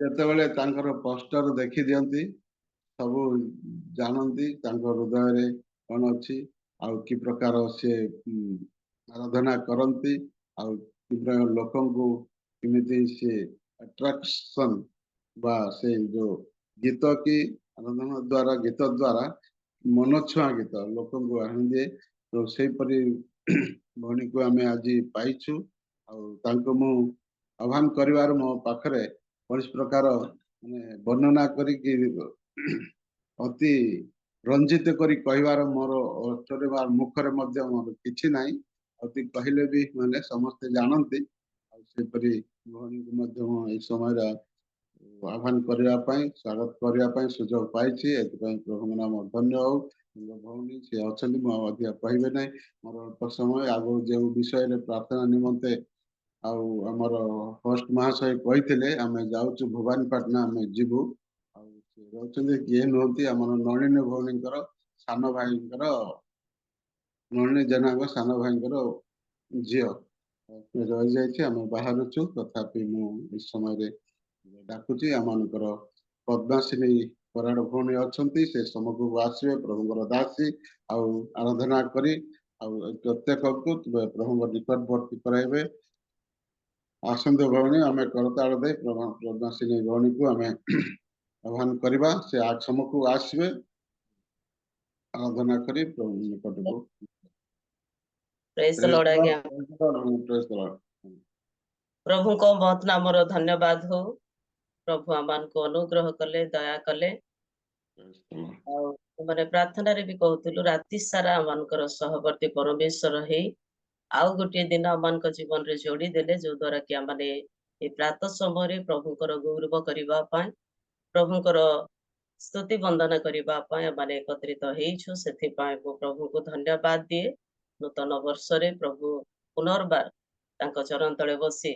ଯେତେବେଳେ ତାଙ୍କର ପୋଷ୍ଟର ଦେଖି ଦିଅନ୍ତି ସବୁ ଜାଣନ୍ତି ତାଙ୍କ ହୃଦୟରେ କଣ ଅଛି ଆଉ କି ପ୍ରକାର ସେ ଆରାଧନା କରନ୍ତି ଆଉ କି ପ୍ରକାର ଲୋକଙ୍କୁ କେମିତି ସେ ଆଟ୍ରାକ୍ସନ ବା ସେ ଯୋଉ ଗୀତ କି ଆରାଧନା ଦ୍ଵାରା ଗୀତ ଦ୍ଵାରା ମନଛୁଆଁ ଗୀତ ଲୋକଙ୍କୁ ଆଣିଦିଏ। ତ ସେଇପରି ଭଉଣୀକୁ ଆମେ ଆଜି ପାଇଛୁ ଆଉ ତାଙ୍କୁ ମୁଁ ଆହ୍ୱାନ କରିବାର ମୋ ପାଖରେ କୌଣସି ପ୍ରକାର ମାନେ ବର୍ଣ୍ଣନା କରିକି ଅତି ରଞ୍ଜିତ କରି କହିବାର ମୋର ଅର୍ଥରେ ବା ମୁଖରେ ମଧ୍ୟ ମୋର କିଛି ନାହିଁ। ଅତି କହିଲେ ବି ମାନେ ସମସ୍ତେ ଜାଣନ୍ତି ଆଉ ସେପରି ଭଉଣୀକୁ ମଧ୍ୟ ମୁଁ ଏଇ ସମୟରେ ଆହ୍ୱାନ କରିବା ପାଇଁ ସ୍ୱାଗତ କରିବା ପାଇଁ ସୁଯୋଗ ପାଇଛି। ଏଥିପାଇଁ ପ୍ରଭୁଙ୍କ ନାମ ଧନ୍ୟ ହଉ। ଭଉଣୀ ସେ ଅଛନ୍ତି ମୁଁ ଆଉ ଅଧିକା କହିବେ ନାହିଁ। ମୋର ଅଳ୍ପ ସମୟ ଆଗକୁ ଯେଉଁ ବିଷୟରେ ପ୍ରାର୍ଥନା ନିମନ୍ତେ ଆଉ ଆମର ହୋଷ୍ଟ ମହାଶୟ କହିଥିଲେ ଆମେ ଯାଉଛୁ ଭବାନୀପାଟଣା ଆମେ ଯିବୁ। ଆଉ ସେ ରହୁଛନ୍ତି କିଏ ନୁହନ୍ତି ଆମର ନଳିନୀ ଭଉଣୀଙ୍କର ସାନ ଭାଇଙ୍କର ନଳିନୀ ଜେନାଙ୍କ ସାନ ଭାଇଙ୍କର ଝିଅ ରହିଯାଇଛି। ଆମେ ବାହାରୁଛୁ ତଥାପି ମୁଁ ଏ ସମୟରେ ଡାକୁଛି ଆମମାନଙ୍କର ପଦ୍ମାସିନୀ ପରାଡ଼ ଭଉଣୀ ଅଛନ୍ତି ସେ ସମୂହକୁ ଆସିବେ ପ୍ରଭୁଙ୍କର ଦାସୀ ଆଉ ଆରାଧନା କରି ଆଉ ପ୍ରତ୍ୟେକକୁ ପ୍ରଭୁଙ୍କ ନିକଟବର୍ତ୍ତୀ କରାଇବେ। ଆସନ୍ତୁ ଭଉଣୀ ଆମେ କରତାଳ ଦେଇ ପଦ୍ମାସିନୀ ଭଉଣୀକୁ ଆମେ ଆହ୍ୱାନ କରିବା ସେ ସମୂହକୁ ଆସିବେ ଆରାଧନା କରି ପ୍ରଭୁ ନିକଟକୁ ପ୍ରେଜ ଦ ଲର୍ଡ ଆଜ୍ଞା। ପ୍ରଭୁଙ୍କ ମହତ୍ ନାମର ଧନ୍ୟବାଦ ହଉ। ପ୍ରଭୁ ଆମମାନଙ୍କୁ ଅନୁଗ୍ରହ କଲେ ଦୟା କଲେ ଆଉ ମାନେ ପ୍ରାର୍ଥନାରେ ବି କହୁଥିଲୁ ରାତି ସାରା ଆମମାନଙ୍କର ସହବର୍ତ୍ତୀ ପରମେଶ୍ୱର ହେଇ ଆଉ ଗୋଟିଏ ଦିନ ଆମମାନଙ୍କ ଜୀବନରେ ଯୋଡି ଦେଲେ ଯୋଉ ଦ୍ଵାରା କି ଆମମାନେ ଏ ପ୍ରାତଃ ସମୟରେ ପ୍ରଭୁଙ୍କର ଗୌରବ କରିବା ପାଇଁ ପ୍ରଭୁଙ୍କର ସ୍ତୁତି ବନ୍ଦନା କରିବା ପାଇଁ ଆମମାନେ ଏକତ୍ରିତ ହେଇଛୁ। ସେଥିପାଇଁ ମୁଁ ପ୍ରଭୁଙ୍କୁ ଧନ୍ୟବାଦ ଦିଏ। ନୂତନ ବର୍ଷରେ ପ୍ରଭୁ ପୁନର୍ବାର ତାଙ୍କ ଚରଣ ତଳେ ବସି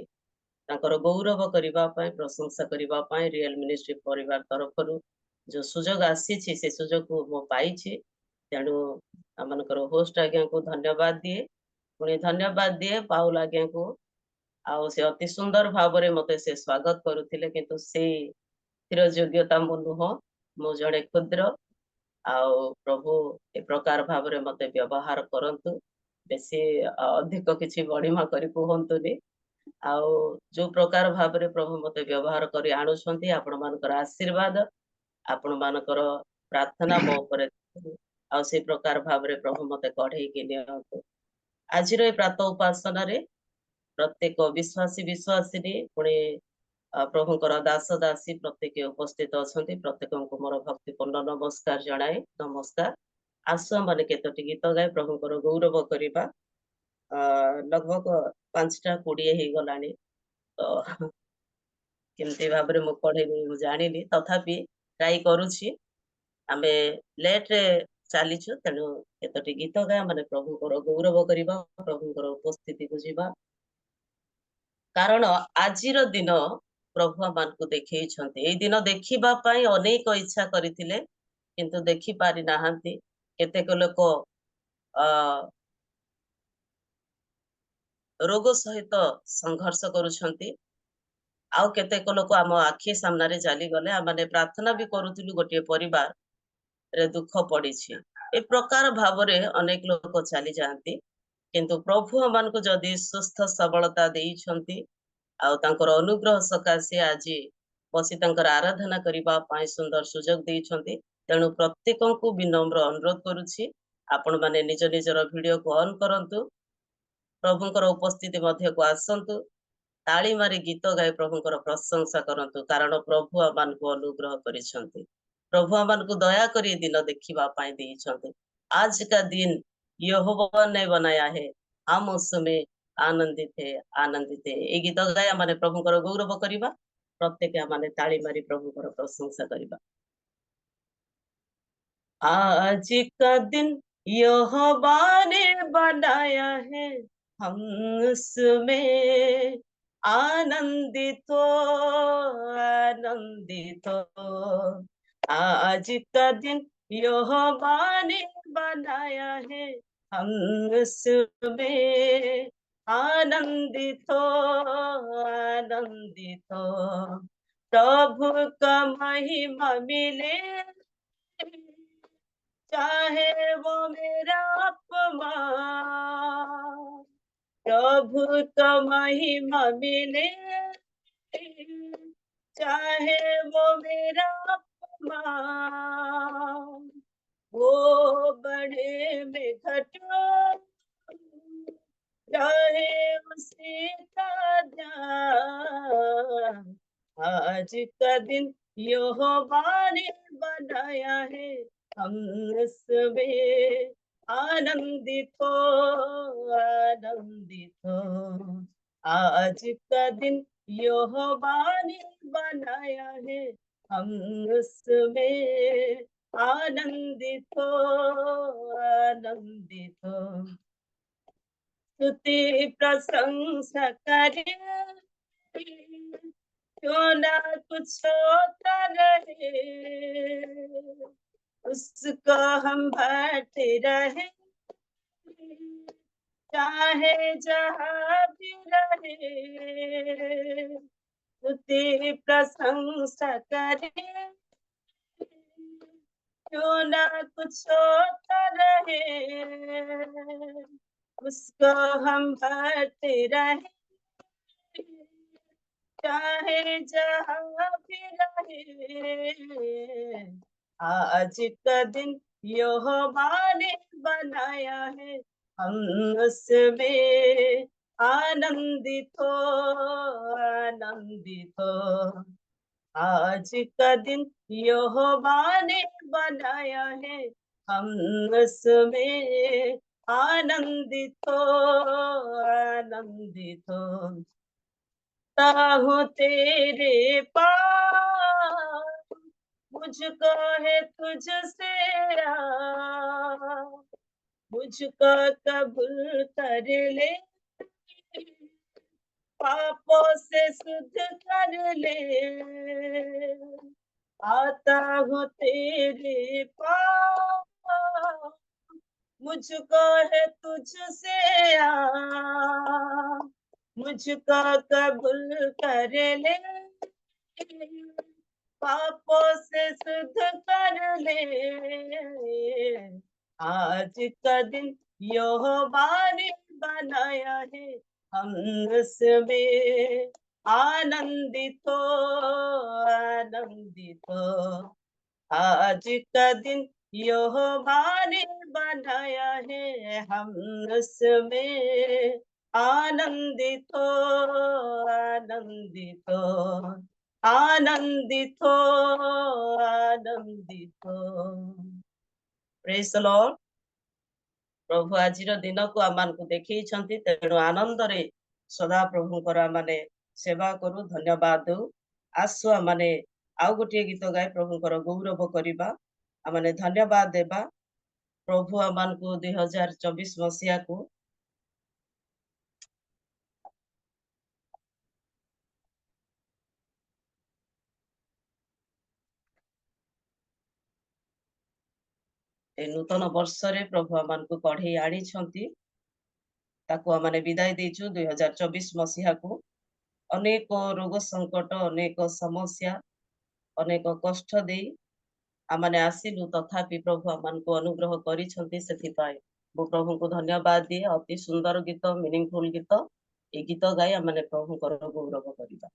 ତାଙ୍କର ଗୌରବ କରିବା ପାଇଁ ପ୍ରଶଂସା କରିବା ପାଇଁ ରିଏଲ ମିନିଷ୍ଟ୍ରି ପରିବାର ତରଫରୁ ଯୋଉ ସୁଯୋଗ ଆସିଛି ସେ ସୁଯୋଗକୁ ମୁଁ ପାଇଛି। ତେଣୁ ଆମମାନଙ୍କର ହୋଷ୍ଟ ଆଜ୍ଞାଙ୍କୁ ଧନ୍ୟବାଦ ଦିଏ। ପୁଣି ଧନ୍ୟବାଦ ଦିଏ ପାଉଲ ଆଜ୍ଞାଙ୍କୁ। ଆଉ ସେ ଅତି ସୁନ୍ଦର ଭାବରେ ମତେ ସେ ସ୍ୱାଗତ କରୁଥିଲେ କିନ୍ତୁ ସେଇ ଯୋଗ୍ୟତା ମୁଁ ନୁହଁ। ମୁଁ ଜଣେ କ୍ଷୁଦ୍ର ଆଉ ପ୍ରଭୁ ଏ ପ୍ରକାର ଭାବରେ ମତେ ବ୍ୟବହାର କରନ୍ତୁ। ବେଶୀ ଅଧିକ କିଛି ବଢିମା କରି କୁହନ୍ତୁନି। ଆଉ ଯୋଉ ପ୍ରକାର ଭାବରେ ପ୍ରଭୁ ମତେ ବ୍ୟବହାର କରି ଆଣୁଛନ୍ତି ଆପଣ ମାନଙ୍କର ଆଶୀର୍ବାଦ ଆପଣ ମାନଙ୍କର ପ୍ରାର୍ଥନା ମୋ ଉପରେ ଆଉ ସେଇ ପ୍ରକାର ଭାବରେ ପ୍ରଭୁ ମତେ କଢେଇକି ନିଅନ୍ତୁ। ଆଜିର ଏ ପ୍ରାତଃ ଉପାସନାରେ ପ୍ରତ୍ୟେକ ବିଶ୍ୱାସୀ ବିଶ୍ୱାସିନୀ ପୁଣି ପ୍ରଭୁଙ୍କର ଦାସ ଦାସୀ ପ୍ରତ୍ୟେକ ଉପସ୍ଥିତ ଅଛନ୍ତି। ପ୍ରତ୍ୟେକଙ୍କୁ ମୋର ଭକ୍ତିପୂର୍ଣ୍ଣ ନମସ୍କାର ଜଣାଏ। ନମସ୍କାର। ଆସୁ ଆମମାନେ କେତୋଟି ଗୀତ ଗାଇ ପ୍ରଭୁଙ୍କର ଗୌରବ କରିବା। लगभग 5:20 ହେଇଗଲାଣି ତ କେମିତି ଭାବରେ ମୁଁ ପଢେଇବି ମୁଁ ଜାଣିନି ତଥାପି ଟ୍ରାଇ କରୁଛି। ଆମେ ଲେଟରେ ଚାଲିଛୁ ତେଣୁ କେତୋଟି ଗୀତ ଗାଇ ମାନେ ପ୍ରଭୁଙ୍କର ଗୌରବ କରିବା ପ୍ରଭୁଙ୍କର ଉପସ୍ଥିତିକୁ ଯିବା। କାରଣ ଆଜିର ଦିନ ପ୍ରଭୁ ଆମମାନଙ୍କୁ ଦେଖେଇଛନ୍ତି। ଏଇ ଦିନ ଦେଖିବା ପାଇଁ ଅନେକ ଇଚ୍ଛା କରିଥିଲେ କିନ୍ତୁ ଦେଖି ପାରି ନାହାନ୍ତି। କେତେକ ଲୋକ ରୋଗ ସହିତ ସଂଘର୍ଷ କରୁଛନ୍ତି। ଆଉ କେତେକ ଲୋକ ଆମ ଆଖି ସାମ୍ନାରେ ଚାଲିଗଲେ। ଆମମାନେ ପ୍ରାର୍ଥନା ବି କରୁଥିଲୁ ଗୋଟିଏ ପରିବାର ରେ ଦୁଃଖ ପଡିଛି। ଏ ପ୍ରକାର ଭାବରେ ଅନେକ ଲୋକ ଚାଲି ଯାଆନ୍ତି କିନ୍ତୁ ପ୍ରଭୁ ଆମମାନଙ୍କୁ ଯଦି ସୁସ୍ଥ ସବଳତା ଦେଇଛନ୍ତି ଆଉ ତାଙ୍କର ଅନୁଗ୍ରହ ସକାଶେ ଆଜି ବସି ତାଙ୍କର ଆରାଧନା କରିବା ପାଇଁ ସୁନ୍ଦର ସୁଯୋଗ ଦେଇଛନ୍ତି। ତେଣୁ ପ୍ରତ୍ୟେକଙ୍କୁ ବିନମ୍ର ଅନୁରୋଧ କରୁଛି ଆପଣ ମାନେ ନିଜ ନିଜର ଭିଡିଓକୁ ଅନ୍ କରନ୍ତୁ। ପ୍ରଭୁଙ୍କର ଉପସ୍ଥିତି ମଧ୍ୟକୁ ଆସନ୍ତୁ। ତାଳି ମାରି ଗୀତ ଗାଇ ପ୍ରଭୁଙ୍କର ପ୍ରଶଂସା କରନ୍ତୁ କାରଣ ପ୍ରଭୁ ଆମମାନଙ୍କୁ ଅନୁଗ୍ରହ କରିଛନ୍ତି। प्रभु हमनको दया कर दिन देखा ଦେଇଛନ୍ତି। आज का दिन यहोवा ने बनाया है हम उसमें आनंदित है। ये गीत गाय माने प्रभु गौरव करवा प्रत्येक माने ताली मारी प्रभु प्रशंसा करवा। आज का दिन यहोवा ने बनाया है हम उसमें आनंदित हो। आज का दिन यहोवा ने बनाया है हम उसमें आनंदित आनंदित हो। प्रभु का महिमा मिले चाहे वो मेरा अपमान, प्रभु का महिमा मिले चाहे वो मेरा अपमान, वो बड़े में घटो चाहे उसी का ध्यान। आज का दिन यहोवा ने बनाया है, हम उसमें आनंदित हो, आनंदित हो। आज का दिन यहोवा ने बनाया है, हम उसमें आनंदित हो, आनंदित हो। स्तुति प्रशंसा करे क्यों ना कुछ होता रहे, उसको हम भरते रहे चाहे जहाँ भी रहे। स्तुति प्रशंसा करे क्यों ना कुछ होता रहे, उसको हम भरते रहे चाहे जहाँ भी रहे। आज का दिन यहोवा ने बनाया है, हम उसमें आनंदित हो, आनंदित हो। आज का दिन यहोवा ने बनाया है, हम उसमें आनंदित हो, आनंदित हो। ताहू तेरे पास मुझको है तुझसे मुझको कबूल कर ले, पापों से शुद्ध कर ले। आता हूँ तेरे पास मुझको है तुझसे मुझको कबूल कर ले, पापों से शुद्ध कर ले। आज का दिन यहोवा ने बनाया है, हम उसमें आनंदित हो, आनंदित हो। आज का दिन यहोवा ने बनाया है, हम उसमें आनंदित हो, आनंदित हो, आनंदित हो, आनंदित हो। Praise the lord. प्रभु आजिर दिन को आमको देखी तेणु आनंद रे सदा प्रभुंकर आमे सेवा करू, धन्यवाद दू। आसु आमे आउ गोटे गीत गाए प्रभुंकर गौरव करवा, आमे धन्यवाद देवा प्रभु आमको 2024 मसीहा को नूतन वर्ष रे प्रभु आमको कढ़े आनी ताको आमे विदाय देचु 2024 मसीहा को। अनेक रोग संकट, अनेक समस्या, अनेक कष्ट दे आमाने आसिलु, तथापि प्रभु आमको अनुग्रह करिसेंती। सेथिपाई मो प्रभु को धन्यवाद दिए। अति सुंदर गीत, मीनिंगफुल गीत, ए गीत गाई आमाने प्रभु को गौरव करिबा।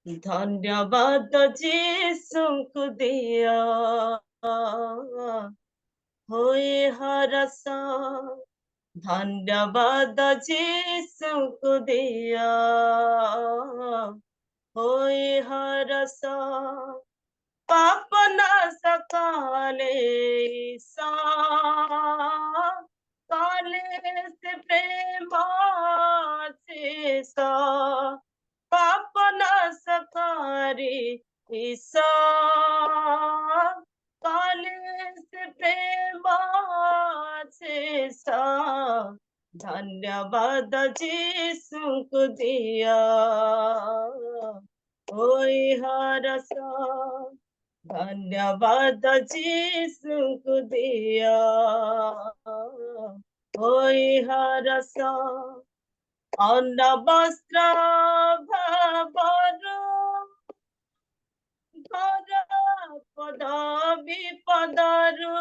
धन्यवाद यीशु को दिया होए हरस, धन्यवाद यीशु को दिया होए हरस। पाप नाश काले ईसा, काले से प्रेम से पाप नाश कारी ईसा, काले से प्रेम से धन्यवाद यीशु को दिया होई हरस, धन्यवाद जीसुଙ୍କୁ दिया होई हरस अन्न वस्त्र भावरू घर पद विपदरू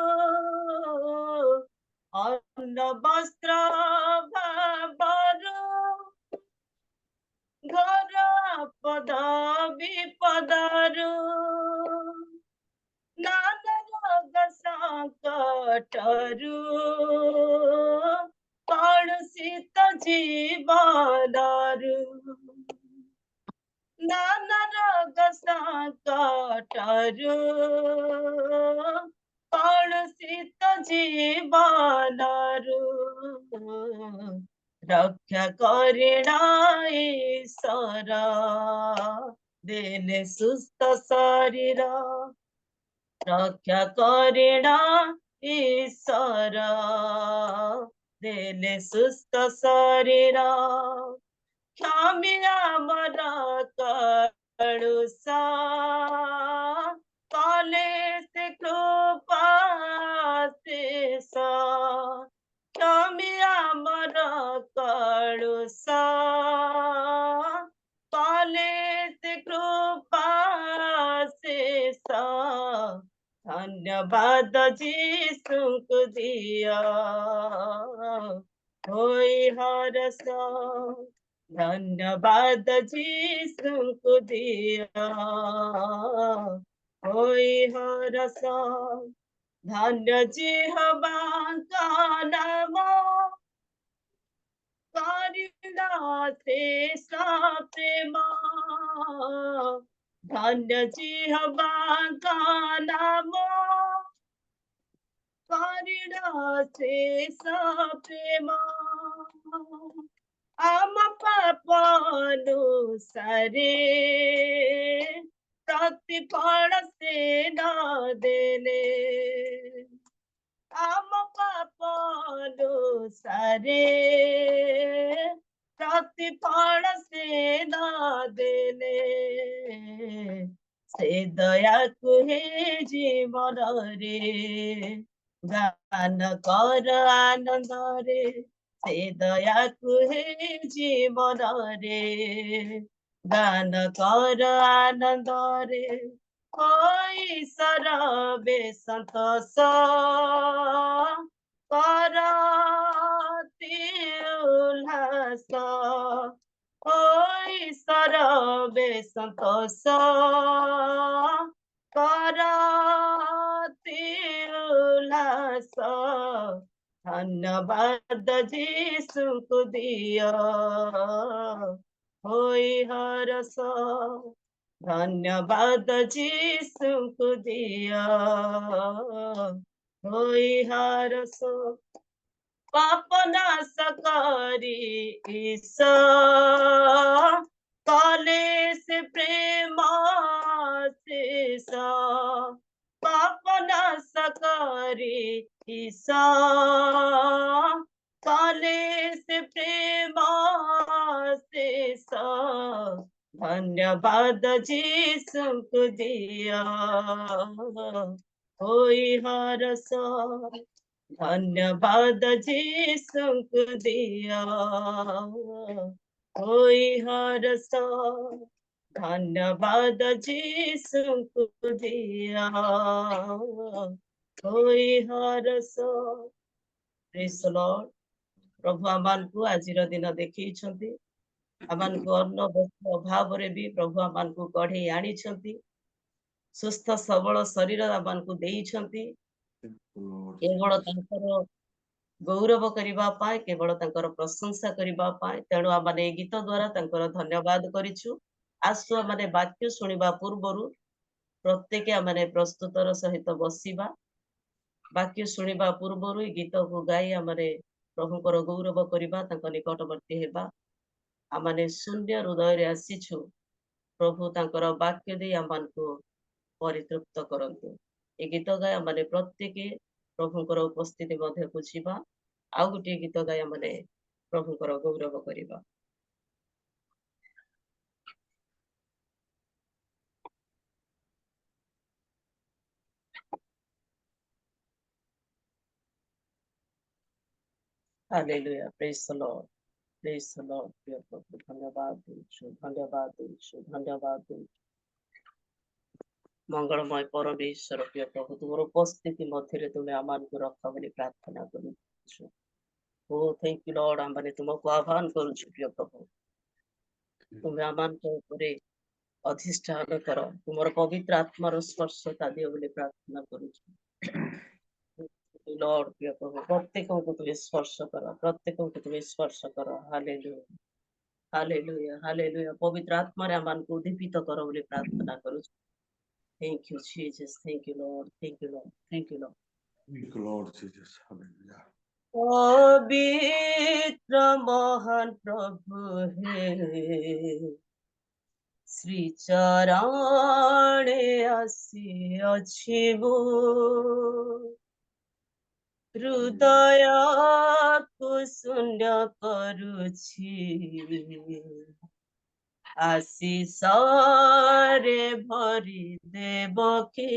अन्न वस्त्र भावरू घर पद विपदरू नाना रोग संकटरू कलुषित जीवनरू नाना रोग संकटरू कलुषित जीवनरू रक्षा करिणा ईश्वर देले सुस्थ शरीर रक्षा करिणा ईश्वर देले सुस्थ शरीर क्षमी आमर कलुषा कले से कृपा शेष क्षमी आमर कलुषा कले से कृपा शेष धन्यवाद जीसुଙ୍କୁ दिया होई हरस धन्यवाद जीसुଙ୍କୁ दिया होई हरस धन्य जिह्वाका नाम करुणा शेष प्रेम धन्य जिह्वाका नाम करुणा शेष प्रेम आम पापानुसारे प्रतिफल से न देने आम पापानुसारे प्रतिफल से न देने से दया कुहे जीवन रे गान कर आनंद रे से दया कुहे जीवन रे गान कर आनंद रे ईश्वर बे संतोष करती उल्लास ईश्वर बे संतोष करती उल्लास धन्यवाद जीसुଙ୍କୁ दिया होई हरस धन्यवाद जीसुଙ୍କୁ दिया होई हरस पाप नाश करी ईश्वर कले से प्रेम शेष पाप नाश करी ईश्वर कले से प्रेम शेष धन्यवाद जीसुଙ୍କୁ दिया होई हरस धन्यवाद जीसुଙ୍କୁ दिया होई हरस धन्यवाद जीसुଙ୍କୁ दिया होई हरस प्रेज द लॉर्ड प्रभु आमानकु आजिर दिन देखैछन्ति आमानकु अन्न वस्त्र अभाव रे भी प्रभु आमानकु कढे आनी छन्ति सुस्थ सबल शरीर आमानकु देई छन्ति केवल तांकर गौरव करिबा पाए केवल तांकर प्रशंसा करिबा पाए तेणु आमाने गीत द्वारा तांकर धन्यवाद करिछु आसु आमाने वाक्य सुनिबा पूर्वरु प्रत्येक आमाने प्रस्तुतर सहित बसिबा वाक्य सुनिबा पूर्वरु गीत को गाई आमाने प्रभुकर गौरव करिबा तांकर निकटवर्ती हेबा आमाने शून्य हृदय रे आसीछु प्रभु तांकर वाक्य दे आमानकु परितृप्त करंतु ए गीत गाय आमाने प्रत्येक प्रभुकर उपस्थिति मध्य बुझिबा आउ गोटे गीत गाय आमाने प्रभुकर गौरव करिबा hallelujah, praise the Lord, praise the Lord. प्रिय प्रभु धन्यवाद देउछु, धन्यवाद देउछु, धन्यवाद देउछु। मंगलमय परमेश्वर प्रिय प्रभु तुम उपस्थिति मध्य तुम्हें आम को रख बोली प्रार्थना करुछु। ओ थैंक यू लॉर्ड, आम मैंने तुमको आह्वान करुछु प्रिय प्रभु, तुम्हें आम को अधिष्ठान कर, तुम पवित्र आत्मार स्पर्शता दियो बोली प्रार्थना करुछु। लॉर्ड प्रिय प्रभु प्रत्येक को तुम्हें स्पर्श कर, प्रत्येक को तुम्हें स्पर्श कर। Hallelujah, hallelujah, hallelujah. पवित्र आत्मा रे आम को उद्दीपित कर बोली प्रार्थना करुछु। Thank you, Jesus. Thank you, Lord. Thank you, Lord. Thank you, Lord. Thank you, Lord Jesus. Hallelujah. पवित्र महान प्रभु हे श्री चरणे आसी अछि मो हृदय को शून्य करुछि आशीष रे भरी देव के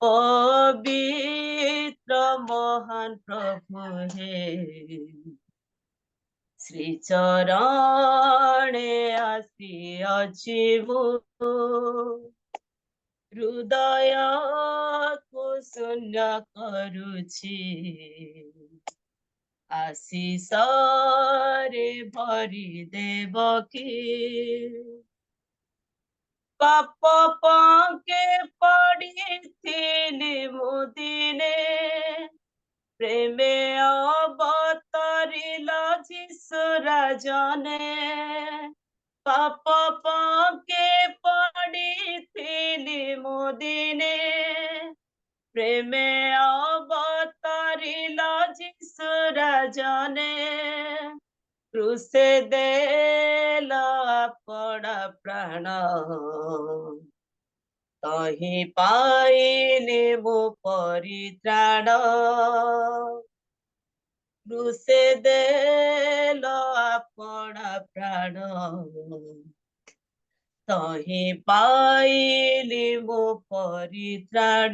पवित्र महान प्रभु हे श्री चरणे आसी अछि मो हृदय को शून्य करुछि आशीष रे भरी देव के पाप पाके पड़िथिली मुदिने प्रेमे अवतरिल जीशु राजने पाप पाके पड़िथिली मुदिने प्रेमे अवतरिल जीशु राजने क्रूसे देला पड़ा प्राण तही पाइले मो परित्राण क्रूसे देला पड़ा प्राण तही पाइले मो परित्राण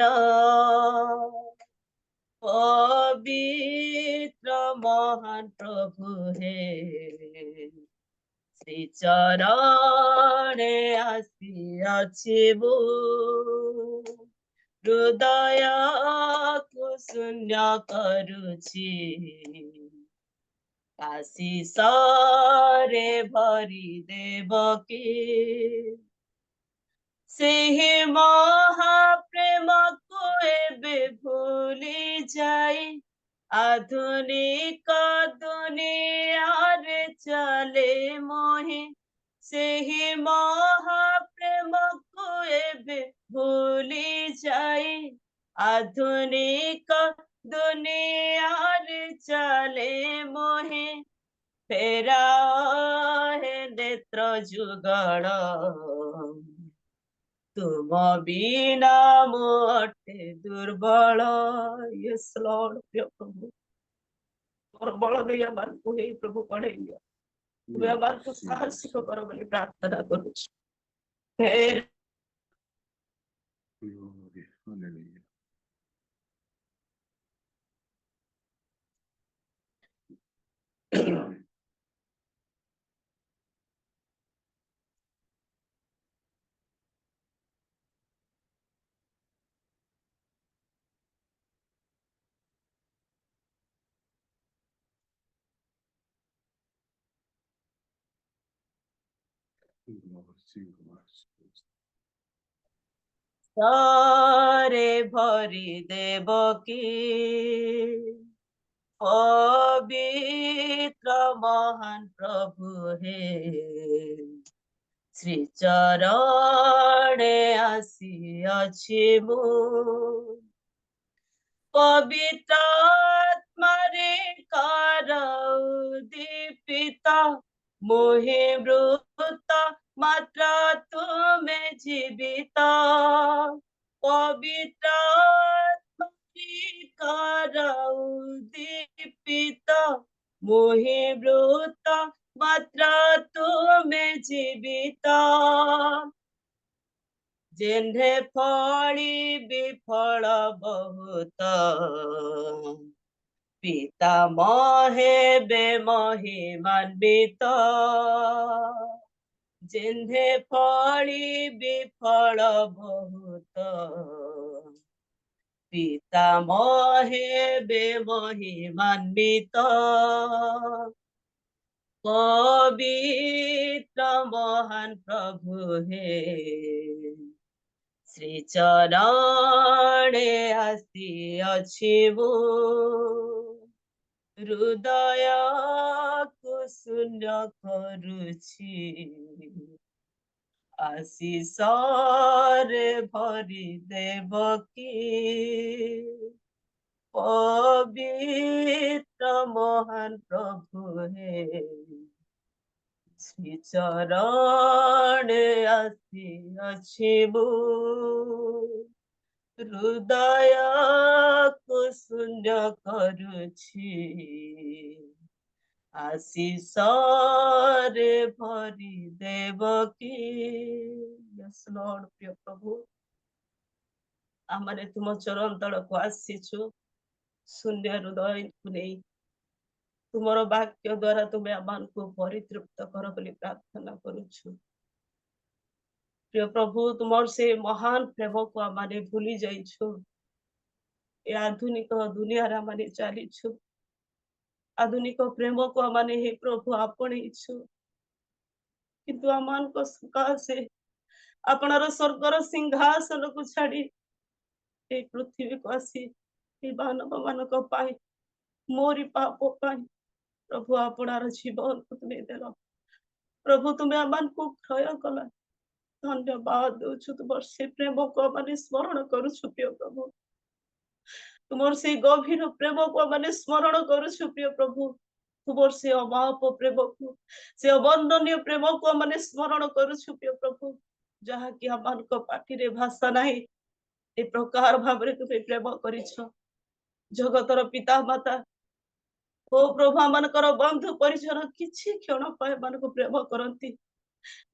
पवित्र महान प्रभु हे श्री चरणे आसी अछि मो हृदय को शून्य करुछि आशीष रे भरी देव के सेहि महाप्रेम को एबे भूली जाई आधुनिक दुनिया रे चले मोहि सेहि महाप्रेम को एबे भूली जाई आधुनिक दुनिया रे चले मोहि फेरा हे नेत्र जुगड़ तुम बिना मोटे दुर्बल यस लॉर्ड प्रिय प्रभु और बल दे हमार को हे प्रभु पढ़े लिया तुम्हें हमार को साहस करो बोली प्रार्थना करू फिर Hallelujah. सारे भरी देव की पवित्र महान प्रभु हे श्री चरणे आसी अछि मो पवित्र आत्मा रे कर दीपित मोहे मृत मात्र तुमे जीवित पवित्र आत्मा रे कर दीपित मोहे मृत मात्र तुमे जीवित जेन्हे फली विफल बहुत ପିତାମହେ ବେ ମହିମାନ୍ବିତ ଯେହ୍ନେ ଫଳି ବିଫଳ ବହୁତ ପିତାମହେ ବେ ମହିମାନ୍ବିତ पवित्र महान प्रभु हे श्री चरणे आसी अछि मु हृदय को शून्य करुछि आशीष रे भरी देव की पवित्र महान प्रभु हे श्री चरणे आसी अछि मु हृदय को शून्य करुछि आशीष रे भरी देव की यस लॉर्ड प्रिय प्रभु आमने तुम चरण तल को आसीछु शून्य हृदय को नहीं तुमर वाक्य द्वारा तुम्हें आमान को परितृप्त कर बोली प्रार्थना करुछु प्रिय प्रभु तुमर से महान प्रेम को आमाने भूली जाइछु ए आधुनिक दुनिया रे आमाने चालिछु आधुनिक प्रेम को आमाने हे प्रभु आपणेछु किंतु आमान को सुका से आपणार स्वर्गर सिंहासन को छाड़ी ए पृथ्वी को आसी ए मानव मानक पाई मोरी पाप पाई प्रभु आपणार जीवन को तुम्हें देल प्रभु तुम्हें आमान को क्षय कला धन्यवाद दउछु तुमर से प्रेम को माने स्मरण करूछु प्रिय प्रभु तुमर से गभीर प्रेम को माने स्मरण करूछु प्रिय प्रभु तुमर से अमाप प्रेम को से अवर्णनीय प्रेम को माने स्मरण करूछु प्रिय प्रभु जहा कि आमान को पाटी रे भाषा नाही ए प्रकार भाबरे तुम्हें प्रेम करिछ जगतर पिता माता ओ प्रभु आमानकर बंधु परिजन किछि क्षण पाए मान को प्रेम करंती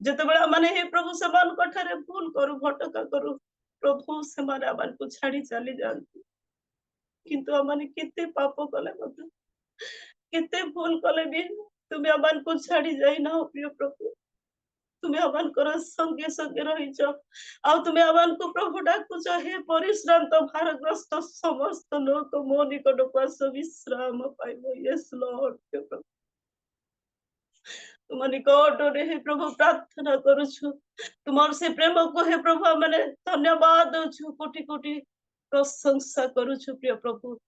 जेतेबेला माने हे प्रभु समान कठारे भूल करू भटका करू प्रभु से माने आमान को छाड़ी चली जानती किंतु आमाने केते पाप कले मत केते भूल कले भी तुम्हें आमान को छाड़ी जाई ना प्रिय प्रभु तुम्हें आमान कर संगे संगे रहिछ आ तुम्हें आमान को प्रभु डाकुछ हे परिश्रांत भारग्रस्त समस्त लोक मो निकट को आस विश्राम पाइबो यस लॉर्ड प्रभु तुम निकट रे हे प्रभु प्रार्थना करुछु तुमर से प्रेम को हे प्रभु माने धन्यवाद दउछु कोटि कोटि प्रशंसा करुछु प्रिय प्रभु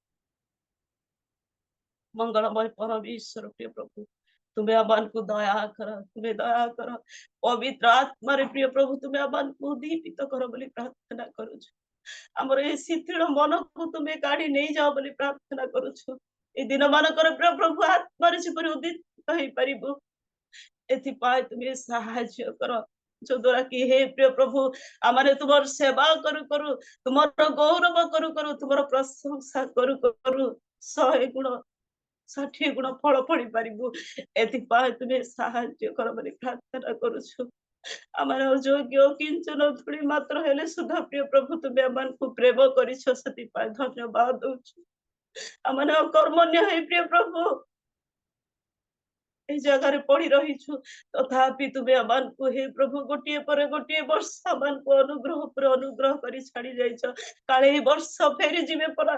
मंगलमय परमेश्वर प्रिय प्रभु तुम्हें आमान को दया कर पवित्र आत्मा रे प्रिय प्रभु तुम्हें आमान को दीपित कर बोली प्रार्थना करुछु हमर ए शिथिल मन को तुम्हें काढी नहीं जाओ बोली प्रार्थना करुछु ए दिन मानकर प्रिय प्रभु आत्मा रे जिपरि उदित कहि परिबो एथिपाई तुम्हें साहाय्य कर जो द्वारा कि हे प्रिय प्रभु आमाने तुमर सेवा करू करू तुमर गौरव करू करू तुमर प्रशंसा करू करू 100 गुण 60 गुण फल फड़ी पारिबु एथिपाई तुम्हें साहाय्य कर बोली प्रार्थना करूछु आमार योग्य किंचन थोड़ी मात्र हेले सुधा प्रिय प्रभु तुम्हें आमान को प्रेम करिछ सेथिपाई धन्यवाद दउछु आमाने कर्मण्य हे प्रिय प्रभु ए जगह रे पड़ी रहिछु तथापि तुम्हें आमान को हे प्रभु गोटिए पर गोटिए वर्ष आमान को अनुग्रह पर अनुग्रह करी छाड़ी जाइछ काले ही वर्ष फेरी जिवे परा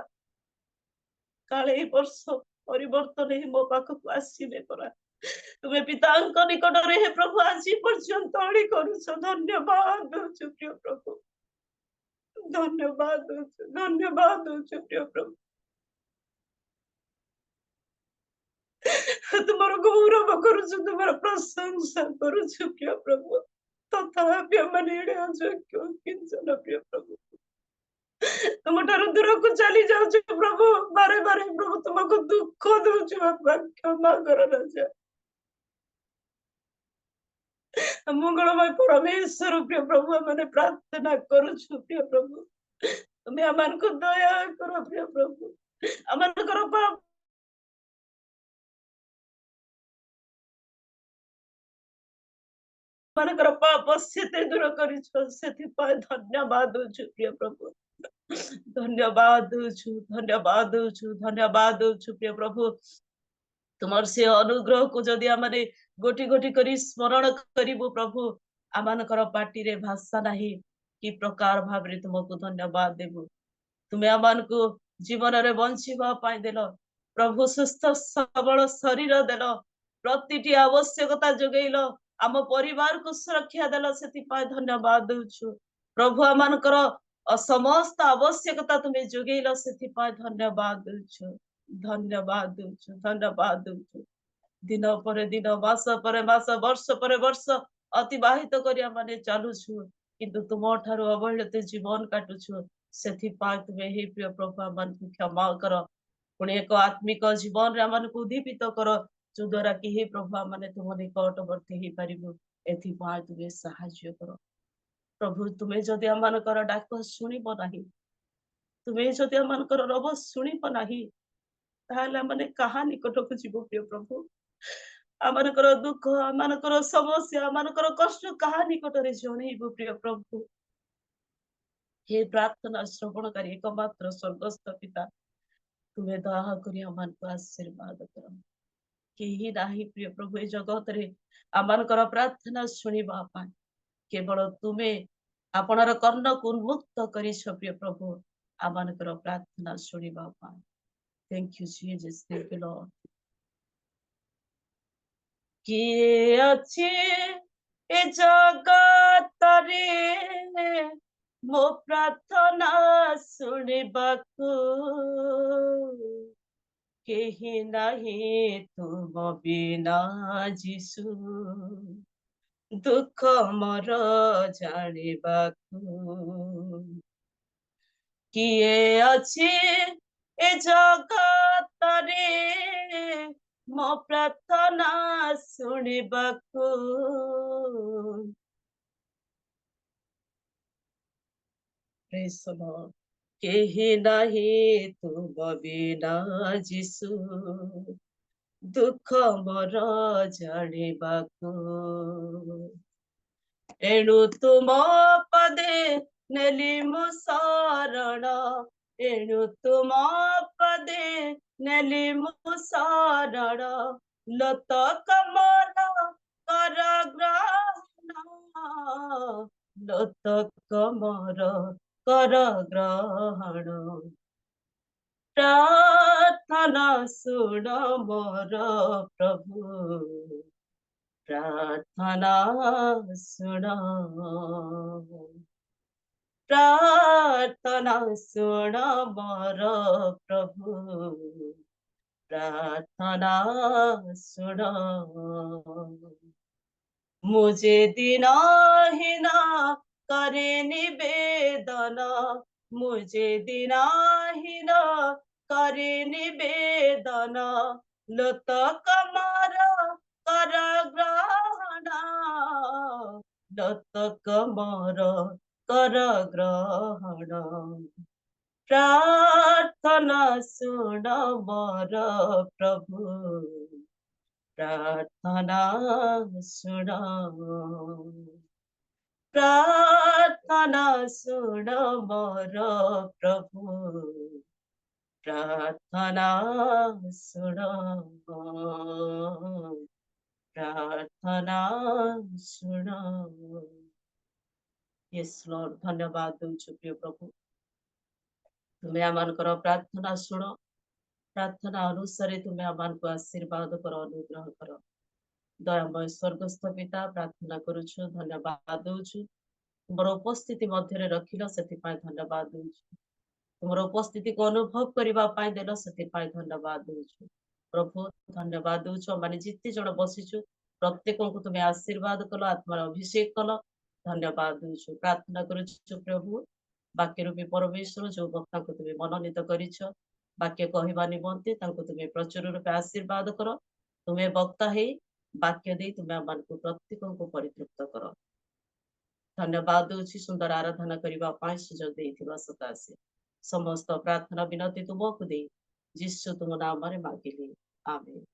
काले ही वर्ष परिवर्तन ही मो पाख को आसीबे परा तुम्हें पितांक निकट रे हे प्रभु आजी पर्यंत अड़ी करूछ धन्यवाद दउछु प्रिय प्रभु धन्यवाद दउछु प्रिय प्रभु तुम्हारा गौरव करुछु तुम्हारा प्रशंसा करुछु प्रिय प्रभु तथापि हमने एडे अयोग्य किंचन प्रिय प्रभु तुम ठार दूर को चली जाउछु प्रभु बारे बारे प्रभु तुमको दुख दउछु बाबा क्षमा कर राजा मंगलमय परमेश्वर प्रिय प्रभु हमने प्रार्थना करुछु प्रिय प्रभु तुम्हें आमान को दया करो प्रिय प्रभु आमान करो पाप मानकर पाप से दूर करिछ सेथि पाए धन्यवाद दउछु प्रिय प्रभु धन्यवाद दउछु धन्यवाद दउछु धन्यवाद दउछु प्रिय प्रभु तुमर से अनुग्रह को जदि आमने गोटी गोटी करी स्मरण करिबो प्रभु आमानकर पार्टी रे भाषा नाही कि प्रकार भाबरे तुमको धन्यवाद देबो तुमे आमानको जीवन रे बंचिबा पाई देलो प्रभु सुस्थ सबल शरीर देलो प्रतिटी आवश्यकता जोगैलो आम परिवार को सुरक्षा देलो सेति पाई धन्यवाद दउछु प्रभु आमानकर समस्त आवश्यकता तुम्हें जोगैलो सेति पाई धन्यवाद दउछु धन्यवाद दउछु धन्यवाद दउछु दिन पर दिन मास पर मास वर्ष पर वर्ष अतिबाहित करिया माने चालुछु किंतु तुम ठारू अवहेलित जीवन काटुछु सेति पाई तुमे हे प्रिय प्रभु आमान क्षमा कर पुणी एक आत्मिक जीवन रे आमान को उद्दीपित कर जो द्वारा कि हे प्रभु आमाने तुम निकटवर्ती हे पारिबो एथि पाई तुमे सहाय्य कर प्रभु तुमे जदि आमानकर डाक शुणिब नाही तुमे जदि आमानकर रब शुणिब नाही ताहले आमाने कहा निकटक जीव प्रिय प्रभु आमानकर दुख आमानकर समस्या आमानकर कष्ट कहा निकटरे जणैबो प्रिय प्रभु हे प्रार्थना श्रवणकारी एकमात्र स्वर्गस्थ पिता तुमे दया करी आमानको आशीर्वाद कर केही नाही प्रिय प्रभु ए जगत रे आमानकर प्रार्थना शुणिबा पाई केवल तुमे आपणर कर्ण को उन्मुक्त करिछ प्रिय प्रभु आमानकर प्रार्थना शुणिबा पाई thank you Jesus thank you lord किए अच्छे ए जगत रे मो प्रार्थना शुणिबाकू केही नाही तुम बिना जीसु दुख मोर जानिबाकू किए अच्छे ए जगत रे मो प्रार्थना शुणिबाकू प्रेज द लॉर्ड केही नाही तुम बिना जीसु दुख मोर जानिबाकू एणु तुम पदे नेली मु शरण एणु तुम पदे नेली मु शरण लत कमल कर ग्रहण लत कमर कर ग्रहण प्रार्थना सुन मोर प्रभु प्रार्थना सुन प्रार्थना सुन मोर प्रभु प्रार्थना सुन मुझे दिनहीन करे निवेदन मुझे दिनहीन करे निवेदन लत कमर कर ग्रहण लत कमर कर ग्रहण प्रार्थना सुन मोर प्रभु प्रार्थना सुन प्रार्थना सुन मोर प्रभु प्रार्थना सुन प्रार्थना सुन यस लॉर्ड धन्यवाद दउछु प्रिय प्रभु तुमे आमानकर प्रार्थना सुन प्रार्थना अनुसार तुमे आमानको आशीर्वाद कर अनुग्रह कर दयामय स्वर्गस्थ पिता प्रार्थना करुछु धन्यवाद दउछु तुमर उपस्थिति मध्य रखिल से धन्यवाद दउछु तुमर उपस्थिति को अनुभव करबा पाई देल से धन्यवाद दउछु प्रभु धन्यवाद दउछु माने जिते जण बसिछु प्रत्येक को तुमे आशीर्वाद कल आत्मार अभिषेक कल धन्यवाद दउछु प्रार्थना करुछु प्रभु वाक्य रूपी परमेश्वर जो वक्ता को तुमे मनोनीत करिछ वाक्य कहवा निमंते तुमे प्रचुर रूपे आशीर्वाद कर तुमे वक्ता हे वाक्य दे तुमे आमानको प्रत्येक को परितृप्त कर धन्यवाद दउछि सुंदर आराधना करबा पाई सुजोग देथिबा सकासे समस्त प्रार्थना विनती तुमको दे जिसु तुम नाम रे मांगिली आमेन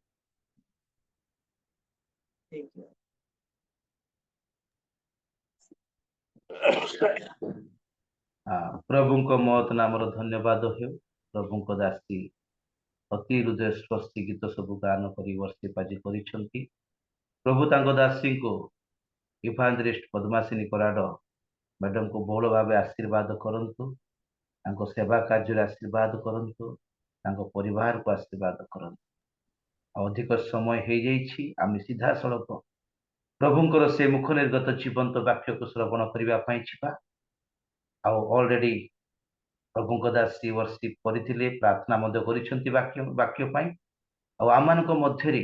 थैंक यू प्रभु को मत नाम धन्यवाद हो। प्रभु को दासी अति हृदय स्पर्शी गीत सब गान कर वर्षिप आज कर प्रभु तांको दासी को इभांजलिस्ट पद्मासिनी कराड़ मैडम को बहुल भाव आशीर्वाद करंतु, तांको सेवा कार्य आशीर्वाद करंतु, तांको परिवार को आशीर्वाद करंतु। अधिक समय हो जाइछि आम सीधा सड़क प्रभुंकर से मुख निर्गत जीवंत वाक्य को श्रवण करने छिपा। ऑलरेडी प्रभु को दासी वर्षिप करथिले, प्रार्थना मध्य करिसेंती वाक्य पाई। आमानक मध्यरे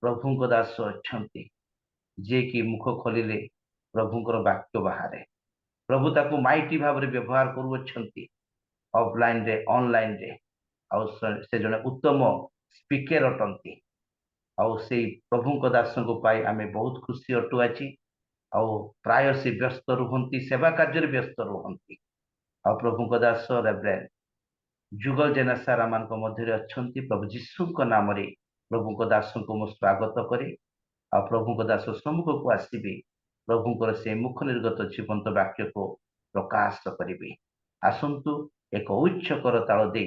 प्रभु को दास अछंती जे कि मुख खोलिले प्रभुंकर वाक्य बाहरे। प्रभु ताको माइटी भाव में व्यवहार करुछंती, ऑफलाइन रे ऑनलाइन रे। से जने उत्तम स्पीकर अटंती। से प्रभु को दास को पाई आमे बहुत खुशी अटु आछि। प्राय से व्यस्त रुहंती, सेवा कार्य व्यस्त रुहंती। प्रभु को दास रेवरेंड जुगल जेना सार आम मध्य अच्छी। प्रभु जीशु नाम रे प्रभु को दास को मु स्वागत करे। प्रभु को दास सम्मुख को आसबे, प्रभुंकर से मुख निर्गत जीवंत वाक्य को प्रकाश करेंगे। आसंतु एक उच्च कर ताल दे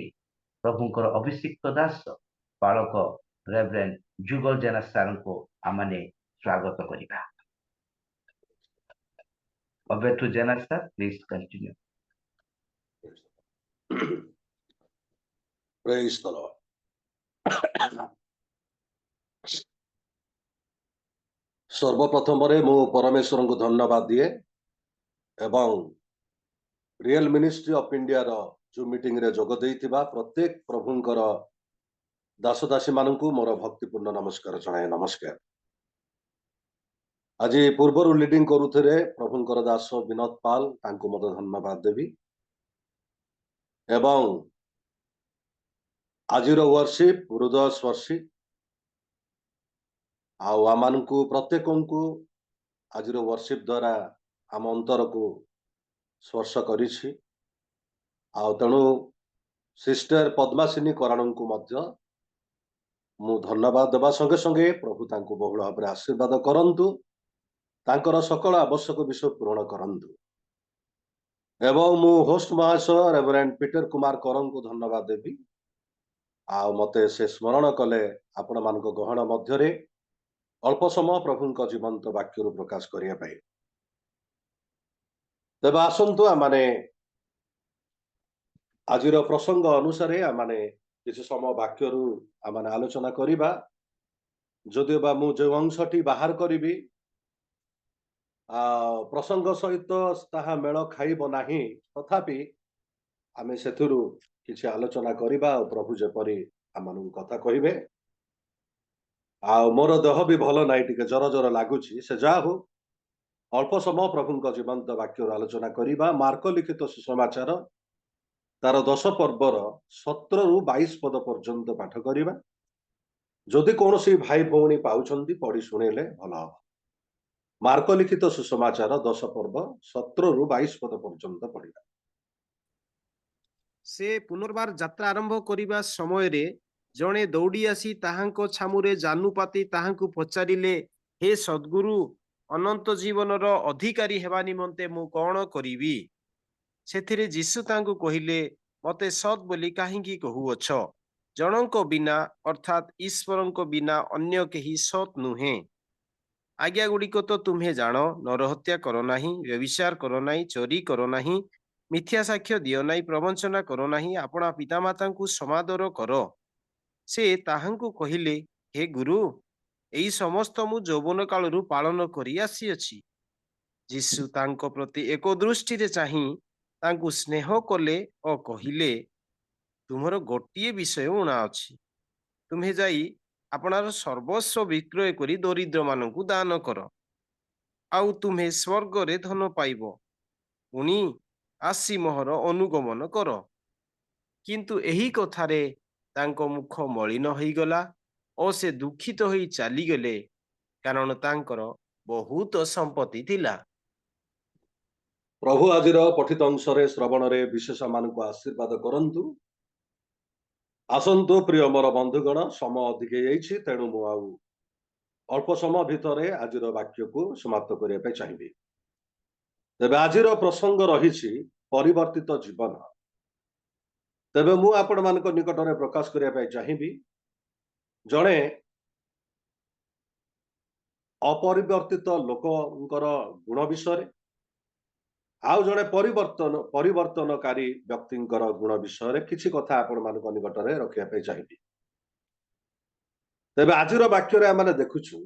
प्रभुंकर अभिषिक्त दास बालक रेवरेंड जुगल जेना सार को आमने स्वागत करिबा। Over to Jana sir, please continue. Praise the Lord. सर्वप्रथम मु परमेश्वर को धन्यवाद दिए एवं रियल मिनिस्ट्री ऑफ इंडिया रो जो मीटिंग रे जोग देइथिबा प्रत्येक प्रभुंकर दासदासी माननकु मोर भक्तिपूर्ण नमस्कार जणाए। नमस्कार। आज पूर्वर लीडिंग करुथरे प्रभुंकर दास विनोद पाल, तांको मत धन्यवाद देवी। एवं आजिर वर्शिप हृदय स्पर्शी आमानकु प्रत्येकंकु आजिर वर्शिप द्वारा आम अंतर को स्पर्श करिछि। तेणु सिस्टर पद्मासिनी कराण को मध्य मु धन्यवाद देवा संगे संगे प्रभु तांको बहुल भाव आशीर्वाद करंतु, तांकर सकल आवश्यक विषय पूर्ण करंतु। एवं मु होस्ट महाशय रेवरेंड पीटर कुमार करन को धन्यवाद देवी। मते से स्मरण कले आपण मानक गहन मध्यरे अल्प समय प्रभु का जीवंत वाक्य प्रकाश करिया पाए। तेबे आसंतु आमाने आजिर प्रसंग अनुसार आमाने किसी समय वाक्य आमाने आलोचना करिबा। जदिओ बा मु जो अंशटी बाहर करिबी प्रसंग सहित ताहा मेल खाइब नाही, तथापि आमे सेथुरु किछि आलोचना करिबा। प्रभु जेपरि आमानु कथा कहिबे। मोर देह भी भल नाइ, टिके जर जर लागुछि। से जा हो अल्प समय प्रभु जीवंत वाक्य आलोचना करिबा। मार्क लिखित सुसमाचार तार 10 पर्वर 17 रु 22 पद पर्यंत पाठ करिबा। जदि कोनोसी भाई भौणी पाउछंती पढ़ी सुनेले भल हम। मार्क लिखित सुसमाचार 10 पर्व 17 रु 22 पद पर्यंत पढ़िबा। से पुनर्बार यात्रा आरंभ करिबा समय रे जणे दौड़ी आसी ताहांको छामुरे जानुपाती ताहांको पचारिले, हे सद्गुरु, अनंत जीवन रो अधिकारी हेबा निमंते मु कोन करिबी? सेथिरे जीसु तांको कहिले, मते सत बोली काहींकी कहुअछ? जनंको बिना अर्थात ईश्वरंको बिना अन्य केही सत नुहे। आज्ञा गुड़िक तो तुम्हें जान, नरहत्या करो नहीं, व्यभिचार करो नहीं, चोरी करो नहीं, मिथ्या साक्ष्य दियो नहीं, प्रवंचना करो नहीं, अपना पितामाता को समादर करो। से ताहांको कहिले, हे गुरु, एई समस्त मु यौवन कालरू पालन करी आसी अछि। जीसु तांको प्रति एक दृष्टि रे चाहि तांको स्नेह कले और कहिले, तुमर गोटिए विषय उणा अछि। तुम्हें जाई आपनार सर्वस्व विक्रय करी दरिद्र मानकु दान कर, आउ तुम्हें स्वर्ग रे धन पाइब। पुणी आसी मोहर अनुगमन कर। किंतु एही कथारे तांको मुख मलिन होई गला और से दुखित होई चाली गले, कारण तांकर बहुत संपत्ति थिला। प्रभु आजिर पठित अंशरे श्रवण रे विशेष मानकु आशीर्वाद करंतु। आसंतु प्रिय मोर बंधुगण, समय अधिक जाइछि, तेणु मु आउ अल्प समय भितरे आजिर वाक्य को समाप्त करिया पे चाहिबी। तेबे आजिर प्रसंग रहिछि परिवर्तित जीवन। तेबे मु आपण मानक निकटरे प्रकाश करिया पाई चाहिबी जणे अपरिवर्तित लोकंकर गुण विषय आउ जड़े परिवर्तनकारी व्यक्तिंकर गुण विषय किसी कथा आपण मानक निकटरे रखिया चाहिए। तेबे आजिर वाक्य आम देखुछु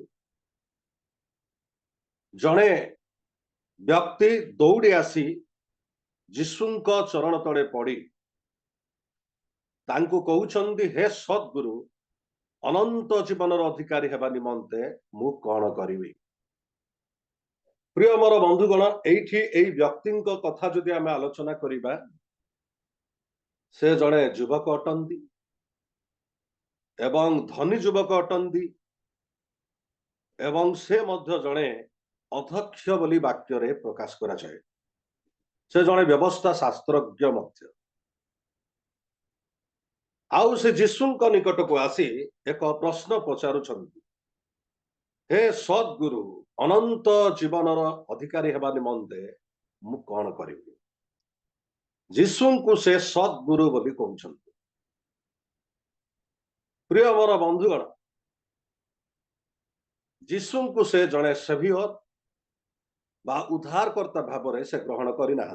जड़े व्यक्ति दौड़ी आसी जीशुंक चरण तले पड़ी तांको कहउछंदी हे सद्गुरु अनंत जीवन अधिकारी हेबा निमंते मु कौन करिवि। प्रिय मोर बंधुगण एठी एई व्यक्तिंक कथा जदि आमे आलोचना करिबा से जड़े युवक अटंती एवं धनी युवक अटंती एवं से मध्य जड़े अध्यक्ष बोली वाक्य रे प्रकाश करा जाए। से जड़े व्यवस्था शास्त्रज्ञ मध्य आउ से जीशुंक निकट को आसी एक प्रश्न पचारुछंती हे सद्गुरु अनंत जीवन अधिकारी हेबा निमंते मु कौन करिवि। जीशुंकु से सद्गुरु बोली कहउछंती। प्रिय मोर बंधुगण जीशुंकु से जड़े सेवियर बा उद्धारकर्ता भाव से ग्रहण करिना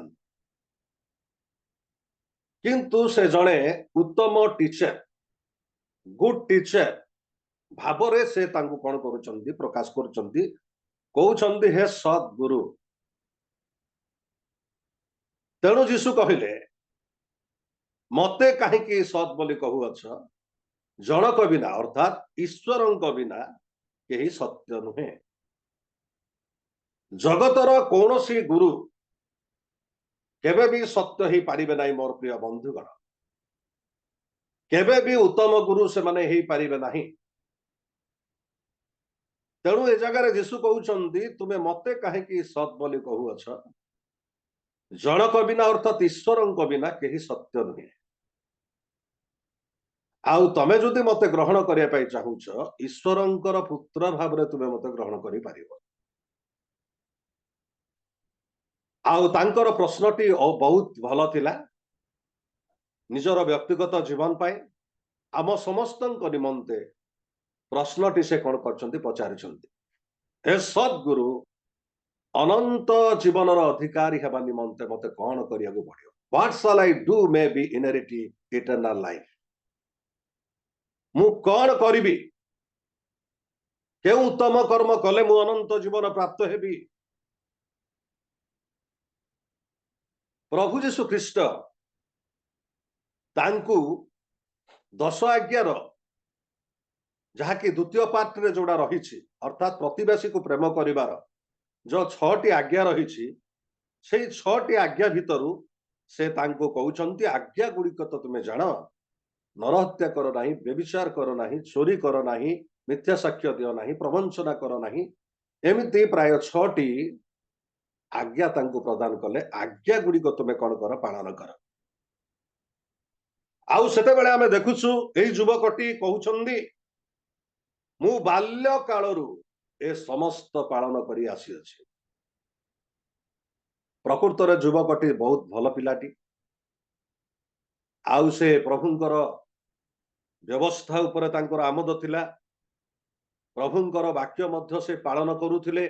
किंतु से जड़े उत्तम टीचर गुड टीचर भावरे से तांको कौन करुचंदी प्रकाश करुचंदी कहउचंदी हे सद्गुरु। तेणु जीशु कहिले मते काहींकि सत् बोली कहूअछ जनक बिना अर्थात ईश्वरंक बिना केही सत्य नुहे। जगतर कौनसी गुरु केबे भी सत्य ही पारिबे नाही। मोर प्रिय बंधुगण केबे भी उत्तम गुरु से माने ही पारिबे नाही। तेणु ए जगह जीशु कहउचंदी तुमे मते काहींकि सत् बोली कहूअछ जनक बिना अर्थात ईश्वरंक बिना केही सत्य नुहे। आउ तमे जदि मते ग्रहण करिया पाई चाहुछ ईश्वरंकर पुत्र भावरे तुमे मते ग्रहण करि पारिबो। आउ तांकर प्रश्नटी बहुत भल थिला निजर व्यक्तिगत जीवन पाए आम समस्तंक निमंते प्रश्नटी से कौन करछंती पचारिछंती हे सद्गुरु अनंत जीवन अधिकारी हेबा निमंते मते कौन करिया को पड़ियो। What shell I do may be inherit eternal life. मु कौन करिबी के उत्तम कर्म कले मु अनंत जीवन प्राप्त हेबी। प्रभु जीशु ख्रीष्ट तांकु 10 आज्ञार जहाँकि द्वितीय पार्ट रे जोड़ा रही अर्थात प्रतिवेशी को प्रेम करिवार जो 6टी आज्ञा रही से 6टी आज्ञा भितरु से तांको कहउचंती आज्ञा गुड़िक तो तुमे जान नरहत्या कर नाही व्यभिचार कर नाही चोरी कर नाही मिथ्या साक्ष्य दियो नाही प्रवंचना कर नाही एमिति प्राय 6टी आज्ञा तांको प्रदान कले। आज्ञा गुड़िक तुमे कौन कर पालन कर। आउ सेते बेले आमे देखुछु एई युवकटी कहउचंदी मु बाल्य कालरू ए समस्त पालन करी आसी अछि। प्रकृत रे युवकटी बहुत भल पिलाटी आउ से प्रभुंकर व्यवस्था उपरे तांकर आमोद थिला। प्रभुंकर वाक्य मध्य से पालन करुथिले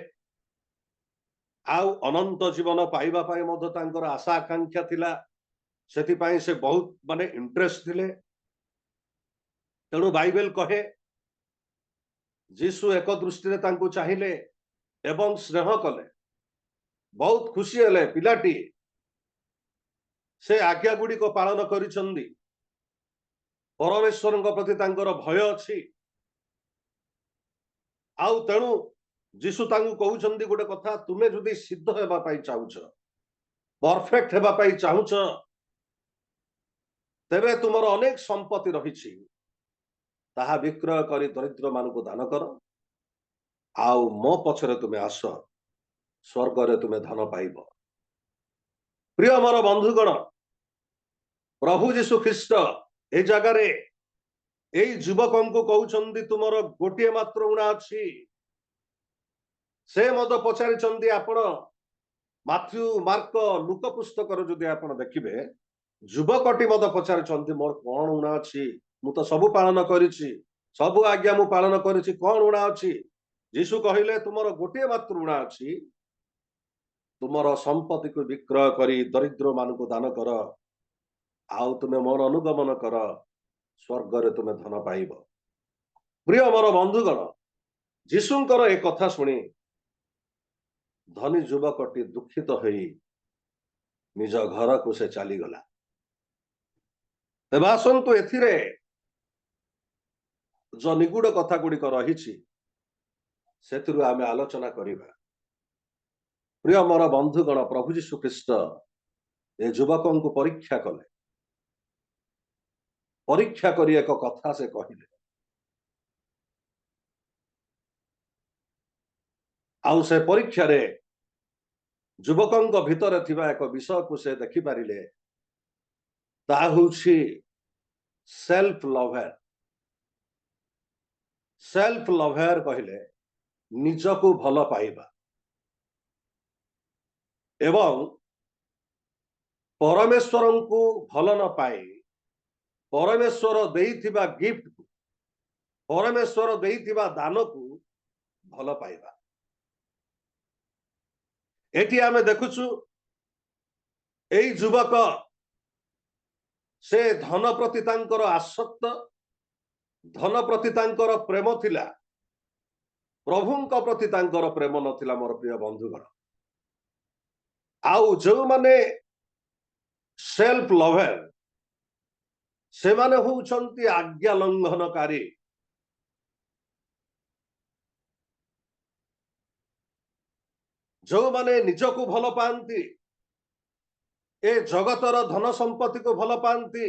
आउ अनंत जीवन पाइबा पाई मध्य तांकर आशा आकांक्षा थिला। सेति पाई से बहुत माने इंटरेस्ट थिले। तेणु बाइबल कहे जीशु एक दृष्टि तांको चाहिए एवं स्नेह कले बहुत खुशी हेले पिलाटी से आज्ञा गुड़ी को पालन करिसंदी। परमेश्वर प्रति तांकर भय अछि आउ तेणु जीशु तांको कहउचंदी गोटे कथा तुमे जदि सिद्ध हेबा पाई चाहुछ परफेक्ट हेबा पाई चाहुछ तेबे तुमर अनेक संपत्ति रहिछि ताहा विक्रय करी दरिद्र मानकु दान कर आउ मो पछरे तुमे आस स्वर्ग रे तुमे धन पाइब। प्रिय मोर बंधुगण प्रभु जीशु ख्रीष्ट ए जगह रे ए युवकंकु कहउचंदी तुमर गोटे मात्र उणा अछि। से मद पचारिचंदी आपण ମାଥ୍ୟୁ ମାର୍କ ଲୁକ ପୁସ୍ତକରେ ଯଦି ଆପଣ ଦେଖିବେ ଯୁବକଟି ମତେ ପଚାରୁଛନ୍ତି ମୋର କଣ ଊଣା ଅଛି, ମୁଁ ତ ସବୁ ପାଳନ କରିଛି, ସବୁ ଆଜ୍ଞା ମୁଁ ପାଳନ କରିଛି, କଣ ଊଣା ଅଛି? ଯୀଶୁ କହିଲେ ତୁମର ଗୋଟିଏ ମାତ୍ର ଊଣା ଅଛି, ତୁମର ସମ୍ପତ୍ତିକୁ ବିକ୍ରୟ କରି ଦରିଦ୍ର ମାନଙ୍କୁ ଦାନ କର, ଆଉ ତୁମେ ମୋର ଅନୁଗମନ କର, ସ୍ୱର୍ଗରେ ତୁମେ ଧନ ପାଇବ। ପ୍ରିୟ ମୋର ବନ୍ଧୁଗଣ, ଯୀଶୁଙ୍କର ଏ କଥା ଶୁଣି ଧନୀ ଯୁବକଟି ଦୁଃଖିତ ହୋଇ ନିଜ ଘରକୁ ସେ ଚାଲିଗଲା। ତେବେ ଆସନ୍ତୁ ଏଥିରେ ଯୋଉ ନିଗୁଡ କଥା ଗୁଡିକ ରହିଛି ସେଥିରୁ ଆମେ ଆଲୋଚନା କରିବା। ପ୍ରିୟ ମୋର ବନ୍ଧୁଗଣ, ପ୍ରଭୁ ଯୀଶୁ ଖ୍ରୀଷ୍ଟ ଏ ଯୁବକଙ୍କୁ ପରୀକ୍ଷା କଲେ। ପରୀକ୍ଷା କରି ଏକ କଥା ସେ କହିଲେ, ଆଉ ସେ ପରୀକ୍ଷାରେ ଯୁବକଙ୍କ ଭିତରେ ଥିବା ଏକ ବିଷୟକୁ ସେ ଦେଖିପାରିଲେ, ତାହା ହେଉଛି ସେଲ୍ଫ ଲଭର। ସେଲ୍ଫ ଲଭର କହିଲେ ନିଜକୁ ଭଲ ପାଇବା ଏବଂ ପରମେଶ୍ୱରଙ୍କୁ ଭଲ ନ ପାଇ ପରମେଶ୍ୱର ଦେଇଥିବା ଗିଫ୍ଟକୁ, ପରମେଶ୍ୱର ଦେଇଥିବା ଦାନକୁ ଭଲ ପାଇବା। ଏଠି ଆମେ ଦେଖୁଛୁ ଏଇ ଯୁବକ ସେ ଧନ ପ୍ରତି ତାଙ୍କର ଆସକ୍ତ, ଧନ ପ୍ରତି ତାଙ୍କର ପ୍ରେମ ଥିଲା, ପ୍ରଭୁଙ୍କ ପ୍ରତି ତାଙ୍କର ପ୍ରେମ ନଥିଲା। ମୋର ପ୍ରିୟ ବନ୍ଧୁଗଣ, ଆଉ ଯେଉଁମାନେ ସେଲ୍ଫ ଲଭର ସେମାନେ ହଉଛନ୍ତି ଆଜ୍ଞା ଲଙ୍ଘନକାରୀ। ଯେଉଁମାନେ ନିଜକୁ ଭଲ ପାଆନ୍ତି, ଏ ଜଗତର ଧନ ସମ୍ପତ୍ତିକୁ ଭଲ ପାଆନ୍ତି,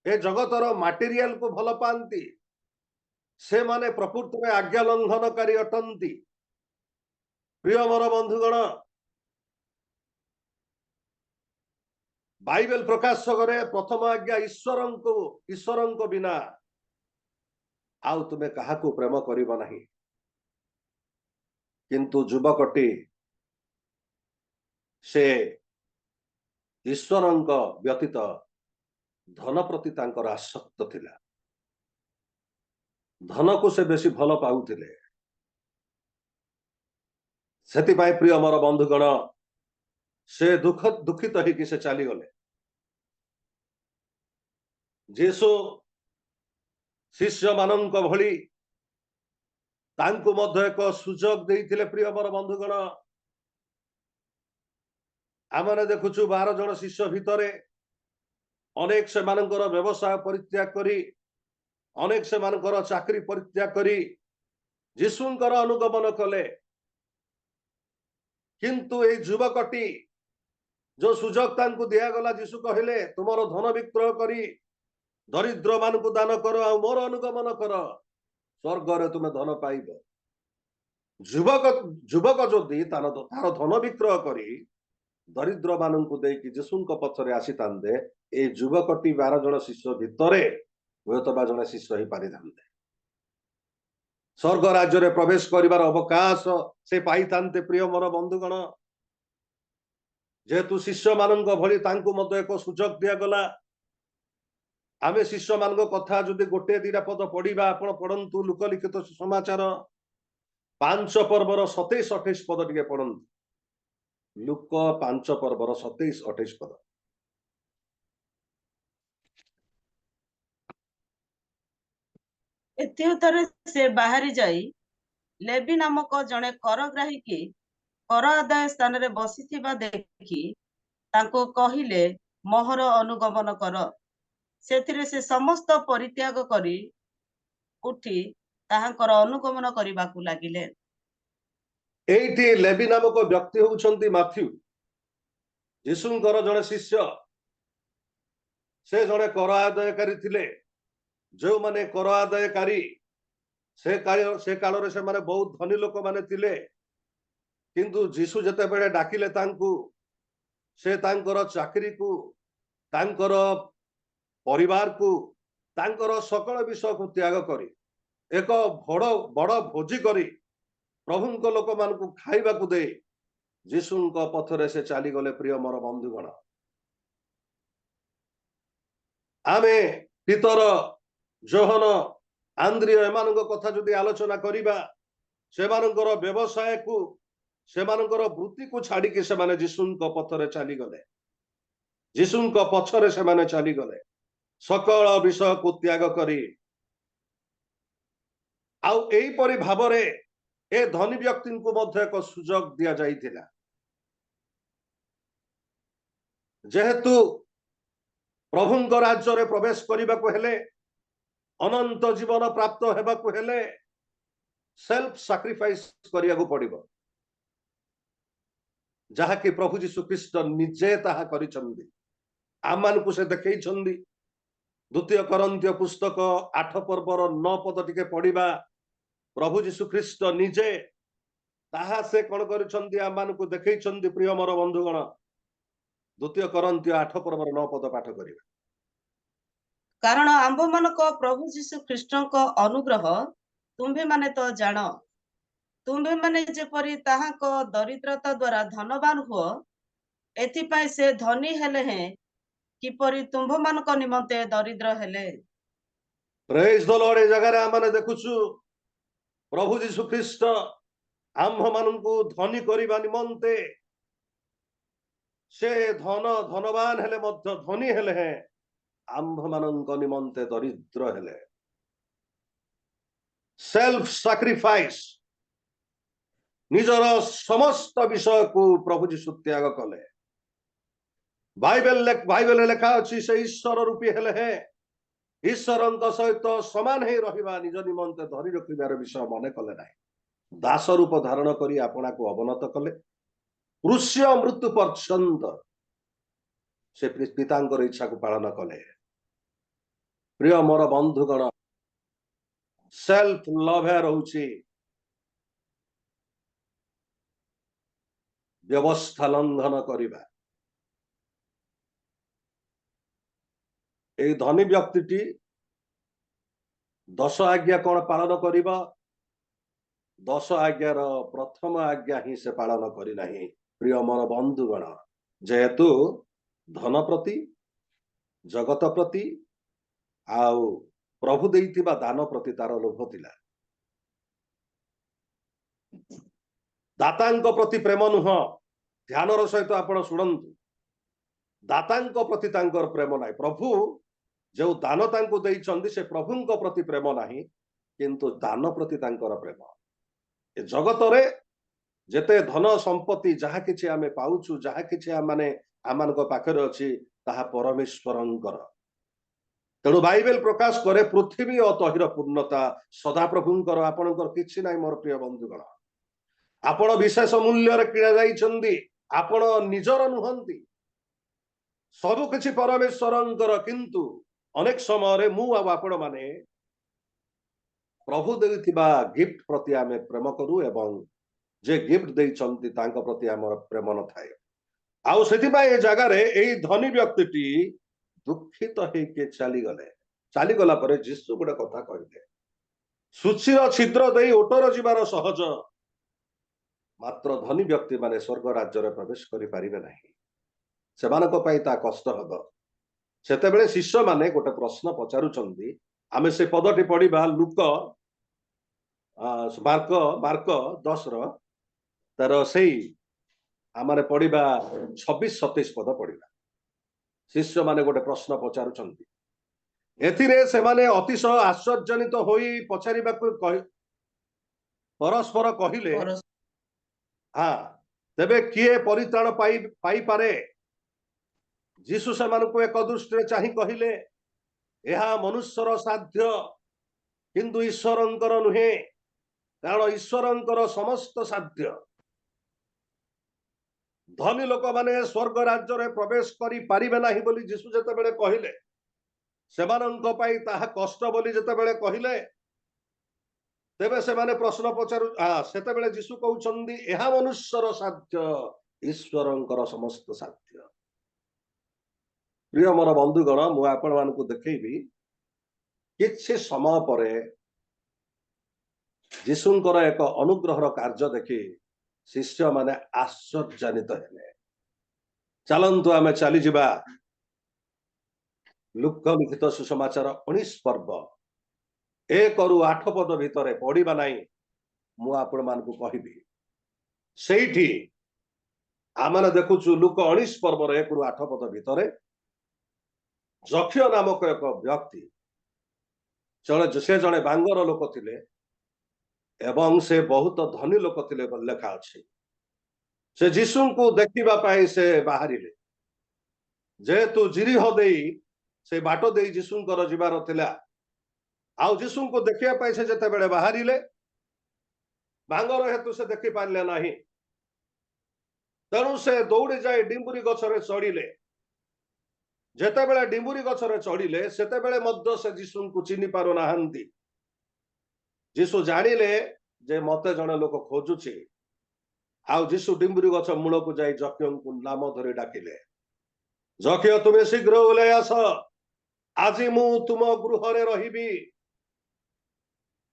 ଏ ଜଗତର ମାଟେରିଆଲକୁ ଭଲ ପାଆନ୍ତି, ସେମାନେ ପ୍ରକୃତରେ ଆଜ୍ଞା ଲଙ୍ଘନକାରୀ ଅଟନ୍ତି। ପ୍ରିୟ ମୋର ବନ୍ଧୁଗଣ, ବାଇବେଲ ପ୍ରକାଶ କରେ ପ୍ରଥମ ଆଜ୍ଞା ଈଶ୍ୱରଙ୍କ ବିନା ଆଉ ତୁମେ କାହାକୁ ପ୍ରେମ କରିବ ନାହିଁ। କିନ୍ତୁ ଯୁବକଟି ସେ ଈଶ୍ୱରଙ୍କ ବ୍ୟତୀତ ଧନ ପ୍ରତି ତାଙ୍କର ଆସକ୍ତ ଥିଲା, ଧନକୁ ସେ ବେଶୀ ଭଲ ପାଉଥିଲେ। ସେଥିପାଇଁ ପ୍ରିୟ ମୋର ବନ୍ଧୁଗଣ, ସେ ଦୁଃଖିତ ହେଇକି ସେ ଚାଲିଗଲେ। ଯୀଶୁ ଶିଷ୍ୟ ମାନଙ୍କ ଭଳି ତାଙ୍କୁ ମଧ୍ୟ ଏକ ସୁଯୋଗ ଦେଇଥିଲେ। ପ୍ରିୟ ମୋର ବନ୍ଧୁଗଣ, ଆମେ ଦେଖୁଛୁ 12 ଜଣ ଶିଷ୍ୟ ଭିତରେ ଅନେକ ସେମାନଙ୍କର ବ୍ୟବସାୟ ପରିତ୍ୟାଗ କରି, ଅନେକ ସେମାନଙ୍କର ଚାକିରି ପରିତ୍ୟାଗ କରି ଯୀଶୁଙ୍କର ଅନୁଗମନ କଲେ। କିନ୍ତୁ ଏଇ ଯୁବକଟି ଯୋଉ ସୁଯୋଗ ତାଙ୍କୁ ଦିଆଗଲା, ଯୀଶୁ କହିଲେ ତୁମର ଧନ ବିକ୍ରୟ କରି ଦରିଦ୍ର ମାନଙ୍କୁ ଦାନ କର, ଆଉ ମୋର ଅନୁଗମନ କର, ସ୍ୱର୍ଗରେ ତୁମେ ଧନ ପାଇବ। ଯୁବକ ଯଦି ତାର ଧନ ବିକ୍ରୟ କରି ଦରିଦ୍ର ମାନଙ୍କୁ ଦେଇକି ଯୀଶୁଙ୍କ ପଛରେ ଆସିଥାନ୍ତେ, ଏଇ ଯୁବକଟି 12 ଜଣ ଶିଷ୍ୟ ଭିତରେ ହୁଏତ ବା ଜଣେ ଶିଷ୍ୟ ହେଇପାରିଥାନ୍ତେ। ସ୍ୱର୍ଗ ରାଜ୍ୟରେ ପ୍ରବେଶ କରିବାର ଅବକାଶ ସେ ପାଇଥାନ୍ତେ। ପ୍ରିୟ ମୋର ବନ୍ଧୁଗଣ, ଯେହେତୁ ଶିଷ୍ୟ ମାନଙ୍କ ଭଳି ତାଙ୍କୁ ମଧ୍ୟ ଏକ ସୁଯୋଗ ଦିଆଗଲା। ଆମେ ଶିଷ୍ୟ ମାନଙ୍କ କଥା ଯଦି ଗୋଟିଏ ଦିଟା ପଦ ପଢିବା, ଆପଣ ପଢନ୍ତୁ ଲୋକଲିଖିତ ସମାଚାର 5 ପର୍ବର 27-28 ପଦ ଟିକେ ପଢନ୍ତୁ। ଲୁକ 5 ପର୍ବର 27-28 ପଦ। ଏଥିଉତ୍ତରେ ସେ ବାହାରି ଯାଇ ଲେବି ନାମକ ଜଣେ କରଗ୍ରାହୀକି କର ଆଦାୟ ସ୍ଥାନରେ ବସିଥିବା ଦେଖି ତାଙ୍କୁ କହିଲେ, ମୋହର ଅନୁଗମନ କର। ସେଥିରେ ସେ ସମସ୍ତ ପରିତ୍ୟାଗ କରି ଉଠି ତାହାଙ୍କର ଅନୁଗମନ କରିବାକୁ ଲାଗିଲେ। ଏଇଠି ଲେବି ନାମକ ବ୍ୟକ୍ତି ହେଉଛନ୍ତି ମାଥ୍ୟୁ, ଯୀଶୁଙ୍କର ଜଣେ ଶିଷ୍ୟ। ସେ ଜଣେ କର ଆଦାୟକାରୀ ଥିଲେ। ଯେଉଁମାନେ କର ଆଦାୟକାରୀ, ସେ କାଳରେ ସେମାନେ ବହୁତ ଧନୀ ଲୋକମାନେ ଥିଲେ। କିନ୍ତୁ ଯୀଶୁ ଯେତେବେଳେ ଡାକିଲେ ତାଙ୍କୁ, ସେ ତାଙ୍କର ଚାକିରିକୁ, ତାଙ୍କର ପରିବାରକୁ, ତାଙ୍କର ସକଳ ବିଷୟକୁ ତ୍ୟାଗ କରି ଏକ ବଡ ଭୋଜି କରି ପ୍ରଭୁଙ୍କ ଲୋକମାନଙ୍କୁ ଖାଇବାକୁ ଦେଇ ଯୀଶୁଙ୍କ ପଥରେ ସେ ଚାଲିଗଲେ। ପ୍ରିୟ ମୋର ବନ୍ଧୁଗଣ, ଆମେ ପିତର, ଯୋହନ, ଆନ୍ଦ୍ରିୟ ଏମାନଙ୍କ କଥା ଯଦି ଆଲୋଚନା କରିବା, ସେମାନଙ୍କର ବ୍ୟବସାୟକୁ, ସେମାନଙ୍କର ବୃତ୍ତିକୁ ଛାଡିକି ସେମାନେ ଯୀଶୁଙ୍କ ପଥରେ ଚାଲିଗଲେ। ଯୀଶୁଙ୍କ ପଛରେ ସେମାନେ ଚାଲିଗଲେ, ସକଳ ବିଷୟକୁ ତ୍ୟାଗ କରି। ଆଉ ଏହିପରି ଭାବରେ ଏ ଧନୀ ବ୍ୟକ୍ତିଙ୍କୁ ମଧ୍ୟ ଏକ ସୁଯୋଗ ଦିଆଯାଇଥିଲା। ଯେହେତୁ ପ୍ରଭୁଙ୍କ ରାଜ୍ୟରେ ପ୍ରବେଶ କରିବାକୁ ହେଲେ, ଅନନ୍ତ ଜୀବନ ପ୍ରାପ୍ତ ହେବାକୁ ହେଲେ ସେଲ୍ଫ ସାକ୍ରିଫାଇସ୍ କରିବାକୁ ପଡିବ, ଯାହାକି ପ୍ରଭୁ ଯୀଶୁ ଖ୍ରୀଷ୍ଟ ନିଜେ ତାହା କରିଛନ୍ତି। ଆମମାନଙ୍କୁ ସେ ଦେଖେଇଛନ୍ତି। ଦ୍ୱିତୀୟ କରନ୍ଥୀୟ ପୁସ୍ତକ 8 ପର୍ବର 9 ପଦ ଟିକେ ପଢିବା। ପ୍ରଭୁ ଯୀଶୁ ଖ୍ରୀଷ୍ଟ ନିଜେ ତାହା ସେ କଣ କରିଛନ୍ତି, ଆମମାନଙ୍କୁ ଦେଖେଇଛନ୍ତି। ପ୍ରିୟ ମୋର ବନ୍ଧୁଗଣ, ଦ୍ୱିତୀୟ କରନ୍ଥୀୟ 8 ପର୍ବର 9 ପଦ ପାଠ କରିବା। କାରଣ ଆମ୍ଭମାନଙ୍କ ପ୍ରଭୁ ଯୀଶୁ ଖ୍ରୀଷ୍ଟଙ୍କ ଅନୁଗ୍ରହ ତୁମ୍ଭେମାନେ ତ ଜାଣ, ତୁମ୍ଭେମାନେ ଯେପରି ତାହାଙ୍କ ଦରିଦ୍ରତା ଦ୍ୱାରା ଧନବାନ ହୁଅ, ଏଥିପାଇଁ ସେ ଧନୀ ହେଲେ ହେଁ କିପରି ତୁମ୍ଭମାନଙ୍କ ନିମନ୍ତେ ଦରିଦ୍ର ହେଲେ। ପ୍ରେଜ୍ ଦ ଲର୍ଡ। ଏ ଜାଗାରେ ଆମେ ଦେଖୁଛୁ ପ୍ରଭୁ ଯୀଶୁ ଖ୍ରୀଷ୍ଟ ଆମ୍ଭମାନଙ୍କୁ ଧନୀ କରିବା ନିମନ୍ତେ ସେ ଧନବାନ ହେଲେ ମଧ୍ୟ, ଧନୀ ହେଲେ ହେଁ ଆମ୍ଭମାନଙ୍କ ନିମନ୍ତେ ଦରିଦ୍ର ହେଲେ। ସେଲ୍ଫ ସାକ୍ରିଫାଇସ୍, ନିଜର ସମସ୍ତ ବିଷୟକୁ ପ୍ରଭୁ ଯୀଶୁ ତ୍ୟାଗ କଲେ। ବାଇବେଲରେ ଲେଖା ଅଛି, ସେ ଈଶ୍ୱର ରୂପୀ ହେଲେ ହେଁ ଈଶ୍ୱରଙ୍କ ସହିତ ସମାନ ହେଇ ରହିବା ନିଜ ନିମନ୍ତେ ଧରି ରଖିବାର ବିଷୟ ମନେ କଲେ ନାହିଁ। ଦାସ ରୂପ ଧାରଣ କରି ଆପଣାକୁ ଅବନତ କଲେ। କ୍ରୁଶ୍ୟ ମୃତ୍ୟୁ ପର୍ଯ୍ୟନ୍ତ ସେ ପିତାଙ୍କର ଇଚ୍ଛାକୁ ପାଳନ କଲେ। ପ୍ରିୟ ମୋର ବନ୍ଧୁଗଣ, ସେଲ୍ଫ ଲଭ୍ ରହୁଛି ବ୍ୟବସ୍ଥା ଲଙ୍ଘନ କରିବା। এই ଧନୀ ବ୍ୟକ୍ତିଟି 10 ଆଜ୍ଞା କଣ ପାଳନ କରିବ? 10 ଆଜ୍ଞାର ପ୍ରଥମ ଆଜ୍ଞା ହିଁ ସେ ପାଳନ କରିନାହିଁ। ପ୍ରିୟ ମୋର ବନ୍ଧୁଗଣ, ଯେହେତୁ ଧନ ପ୍ରତି, ଜଗତ ପ୍ରତି ଆଉ ପ୍ରଭୁ ଦେଇଥିବା ଦାନ ପ୍ରତି ତାର ଲୋଭ ଥିଲା। ଦାତାଙ୍କ ପ୍ରତି ପ୍ରେମ ନୁହଁ। ଧ୍ୟାନର ସହିତ ଆପଣ ଶୁଣନ୍ତୁ। ଦାତାଙ୍କ ପ୍ରତି ତାଙ୍କର ପ୍ରେମ ନାହିଁ। ପ୍ରଭୁ ଯେଉଁ ଦାନ ତାଙ୍କୁ ଦେଇଛନ୍ତି, ସେ ପ୍ରଭୁଙ୍କ ପ୍ରତି ପ୍ରେମ ନାହିଁ, କିନ୍ତୁ ଦାନ ପ୍ରତି ତାଙ୍କର ପ୍ରେମ। ଏ ଜଗତରେ ଯେତେ ଧନ ସମ୍ପତ୍ତି ଯାହା କିଛି ଆମେ ପାଉଛୁ, ଯାହା କିଛି ଆମମାନଙ୍କ ପାଖରେ ଅଛି, ତାହା ପରମେଶ୍ୱରଙ୍କର। ତେଣୁ ବାଇବେଲ ପ୍ରକାଶ କରେ, ପୃଥିବୀ ଓ ତହିର ପୂର୍ଣ୍ଣତା ସଦାପ୍ରଭୁଙ୍କର, ଆପଣଙ୍କର କିଛି ନାହିଁ। ମୋର ପ୍ରିୟ ବନ୍ଧୁଗଣ, ଆପଣ ବିଶେଷ ମୂଲ୍ୟରେ କିଣା ଯାଇଛନ୍ତି। ଆପଣ ନିଜର ନୁହନ୍ତି, ସବୁ କିଛି ପରମେଶ୍ୱରଙ୍କର। କିନ୍ତୁ ଅନେକ ସମୟରେ ମୁଁ ଆଉ ଆପଣ ମାନେ ପ୍ରଭୁ ଦେଇଥିବା ଗିଫ୍ଟ ପ୍ରତି ଆମେ ପ୍ରେମ କରୁ ଏବଂ ଯେ ଗିଫ୍ଟ ଦେଇଛନ୍ତି ତାଙ୍କ ପ୍ରତି ଆମର ପ୍ରେମ ନଥାଏ। ଆଉ ସେଥିପାଇଁ ଏ ଜାଗାରେ ଏଇ ଧନୀ ବ୍ୟକ୍ତିଟି ଦୁଃଖିତ ହେଇକି ଚାଲିଗଲେ। ଚାଲିଗଲା ପରେ ଯୀଶୁ ଗୋଟେ କଥା କହିଲେ, ସୂଚୀର ଛିଦ୍ର ଦେଇ ଓଟର ଯିବାର ସହଜ, ମାତ୍ର ଧନୀ ବ୍ୟକ୍ତି ମାନେ ସ୍ୱର୍ଗ ରାଜ୍ୟରେ ପ୍ରବେଶ କରିପାରିବେ ନାହିଁ। ସେମାନଙ୍କ ପାଇଁ ତା କଷ୍ଟ ହବ। ସେତେବେଳେ ଶିଷ୍ୟମାନେ ଗୋଟେ ପ୍ରଶ୍ନ ପଚାରୁଛନ୍ତି। ଆମେ ସେ ପଦଟି ପଢିବା, ଲୁକ ମାର୍କ 10ର ତାର ସେଇ ଆମେ ପଢିବା 26-27 ପଦ ପଢିବା। ଶିଷ୍ୟମାନେ ଗୋଟେ ପ୍ରଶ୍ନ ପଚାରୁଛନ୍ତି। ଏଥିରେ ସେମାନେ ଅତିଶୟ ଆଶ୍ଚର୍ଯ୍ୟାନ୍ୱିତ ହୋଇ ପଚାରିବାକୁ ପରସ୍ପର କହିଲେ, ତେବେ କିଏ ପରିତ୍ରାଣ ପାଇପାରେ? ଯୀଶୁ ସେମାନଙ୍କୁ ଏକ ଦୃଷ୍ଟିରେ ଚାହିଁ କହିଲେ, ଏହା ମନୁଷ୍ୟର ସାଧ୍ୟ, କିନ୍ତୁ ଈଶ୍ୱରଙ୍କର ନୁହେଁ, କାରଣ ଈଶ୍ୱରଙ୍କର ସମସ୍ତ ସାଧ୍ୟ। ଧନୀ ଲୋକମାନେ ସ୍ୱର୍ଗ ରାଜ୍ୟରେ ପ୍ରବେଶ କରିପାରିବେ ନାହିଁ ବୋଲି ଯୀଶୁ ଯେତେବେଳେ କହିଲେ, ସେମାନଙ୍କ ପାଇଁ ତାହା କଷ୍ଟ ବୋଲି ଯେତେବେଳେ କହିଲେ, ତେବେ ସେମାନେ ପ୍ରଶ୍ନ ପଚାରୁ, ସେତେବେଳେ ଯୀଶୁ କହୁଛନ୍ତି, ଏହା ମନୁଷ୍ୟର ସାଧ୍ୟ, ଈଶ୍ୱରଙ୍କର ସମସ୍ତ ସାଧ୍ୟ। ପ୍ରିୟ ମୋର ବନ୍ଧୁଗଣ, ମୁଁ ଆପଣମାନଙ୍କୁ ଦେଖେଇବି, କିଛି ସମୟ ପରେ ଯୀଶୁଙ୍କର ଏକ ଅନୁଗ୍ରହର କାର୍ଯ୍ୟ ଦେଖି शिष्य माने आश्चर्यान्वित हेले। चलंतु आमे चली जिबा लुक लिखित सुसमाचार 19 पर्व 1 ରୁ 8 पद भितरे पढ़िबा नाही मु आपण मानकु कहिबी। सेठी आमने देखुछु लुक 19 पर्व 1 ରୁ 8 पद भितरे जक्ष्य नामक एक व्यक्ति से जड़े बांगर लोक थिले एवं से बहुत धनी लोक थिले लेखा अछि। से जीशु को देखिबा पाई से बाहरिले जेहेतु जिरीह देई से बाट देई जीशुंकर जिबार थिला। आउ जीशु को देखिया पाई से जते बेले बाहरिले बांगर हेतु से देखि पारले नाही। तेणु से दौड़ी जाए डिंबुरी गछरे चढ़िले। जेते बेले डिंबुरी गछरे चढ़िले सेते बेले मध्य से जीशु को चिन्हि पारो नाहंती। जीशु जानिले जे मते जने लोक खोजुछि। आउ जीशु डिंबुरी गछ मूल को जाई जक्ष्य को नाम धरि डाकिले, जक्ष्य तुमे शीघ्र ओले आस, आज मु तुम गृह रे रहिबी।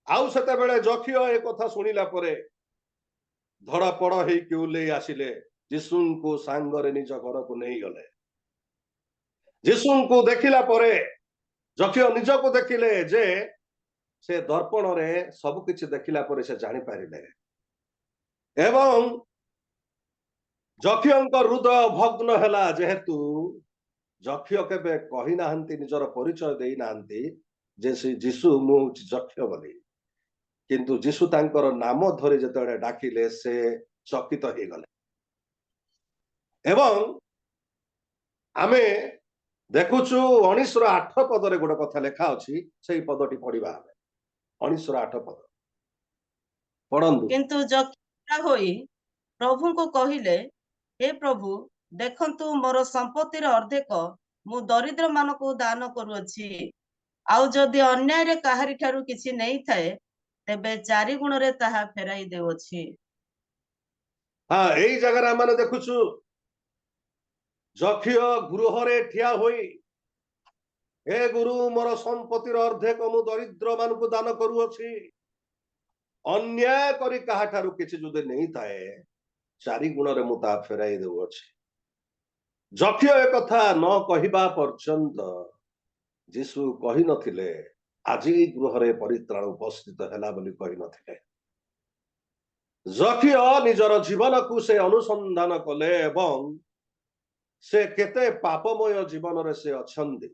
आउ सेते बेले जक्ष्य ए कथा सुनिला परे धड़ा पड़ हेई कि ओले आसिले जीशु को सांगरे निज घर को नहीं गले। जीशु को देखिला परे जक्ष्य निज को देखिले जे से दर्पण रे सब किछि देखिला परे से जानि पारिले एवं जक्ष्यंक हृदय भग्न हैला। जेहेतु जक्ष्य केबे कहि नाहंती निजर परिचय देई नाहंती जे से जीशु मु जक्ष्य बोली, किंतु जीशु तांकर नाम धरि जतबे डाकिले से चकित हो गले। एवं आमे देखुछु 19 ରୁ 8 पदरे गोटे कथा लेखा अछि। सेही पदटी पढिबा आमे 19 ରୁ 8 पद पढंतु। किंतु जक्ष्य होई प्रभु को कहिले, हे प्रभु देखंतु मोर संपत्तिर अर्धेक मु दरिद्र मानको दान करूअछि। आउ जदि अन्याय रे काहारी ठारू किछि नहीं थाए तेबे 4 गुण रे ताहा फेराई देउछि। हाँ, एई जगह माने देखुछु जक्ष्य गृह रे ठिया होई, हे गुरु मोर संपत्तिर अर्धेक मु दरिद्र मानको दान करूअछि। अन्याय करी काहा ठारू किछि जदि नहीं थाए 4 गुण रे मु ता फेराई देउछि। जक्ष्य ए कथा न कहिबा पर्यंत जीशु कहि नथिले आज गृह रे परित्राण उपस्थित हैला बोली कहि नथिले। जक्ष्य निजर जीवन को से अनुसंधान कले एवं से केते पापमय जीवन रे से अछंदी।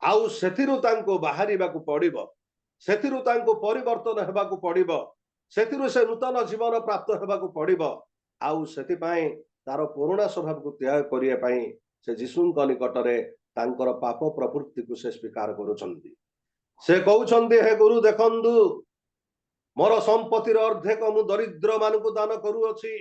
आउ सेथिरु तांको बाहरिबा को पड़िबो, सेथिरु तांको परिवर्तन हेबा को पड़िबो, सेथिरु से नूतन जीवन प्राप्त हेबा को पड़िबो। आउ सेति पई तार पुराना स्वभाव को त्याग करिया पई से जीशुंक निकटरे तांकर पाप प्रवृत्ति को से स्वीकार करूछंती। से कहउछंती, हे गुरु देखंतु मोर संपत्तिर अर्धेक मु दरिद्र मानको दान करूअछि।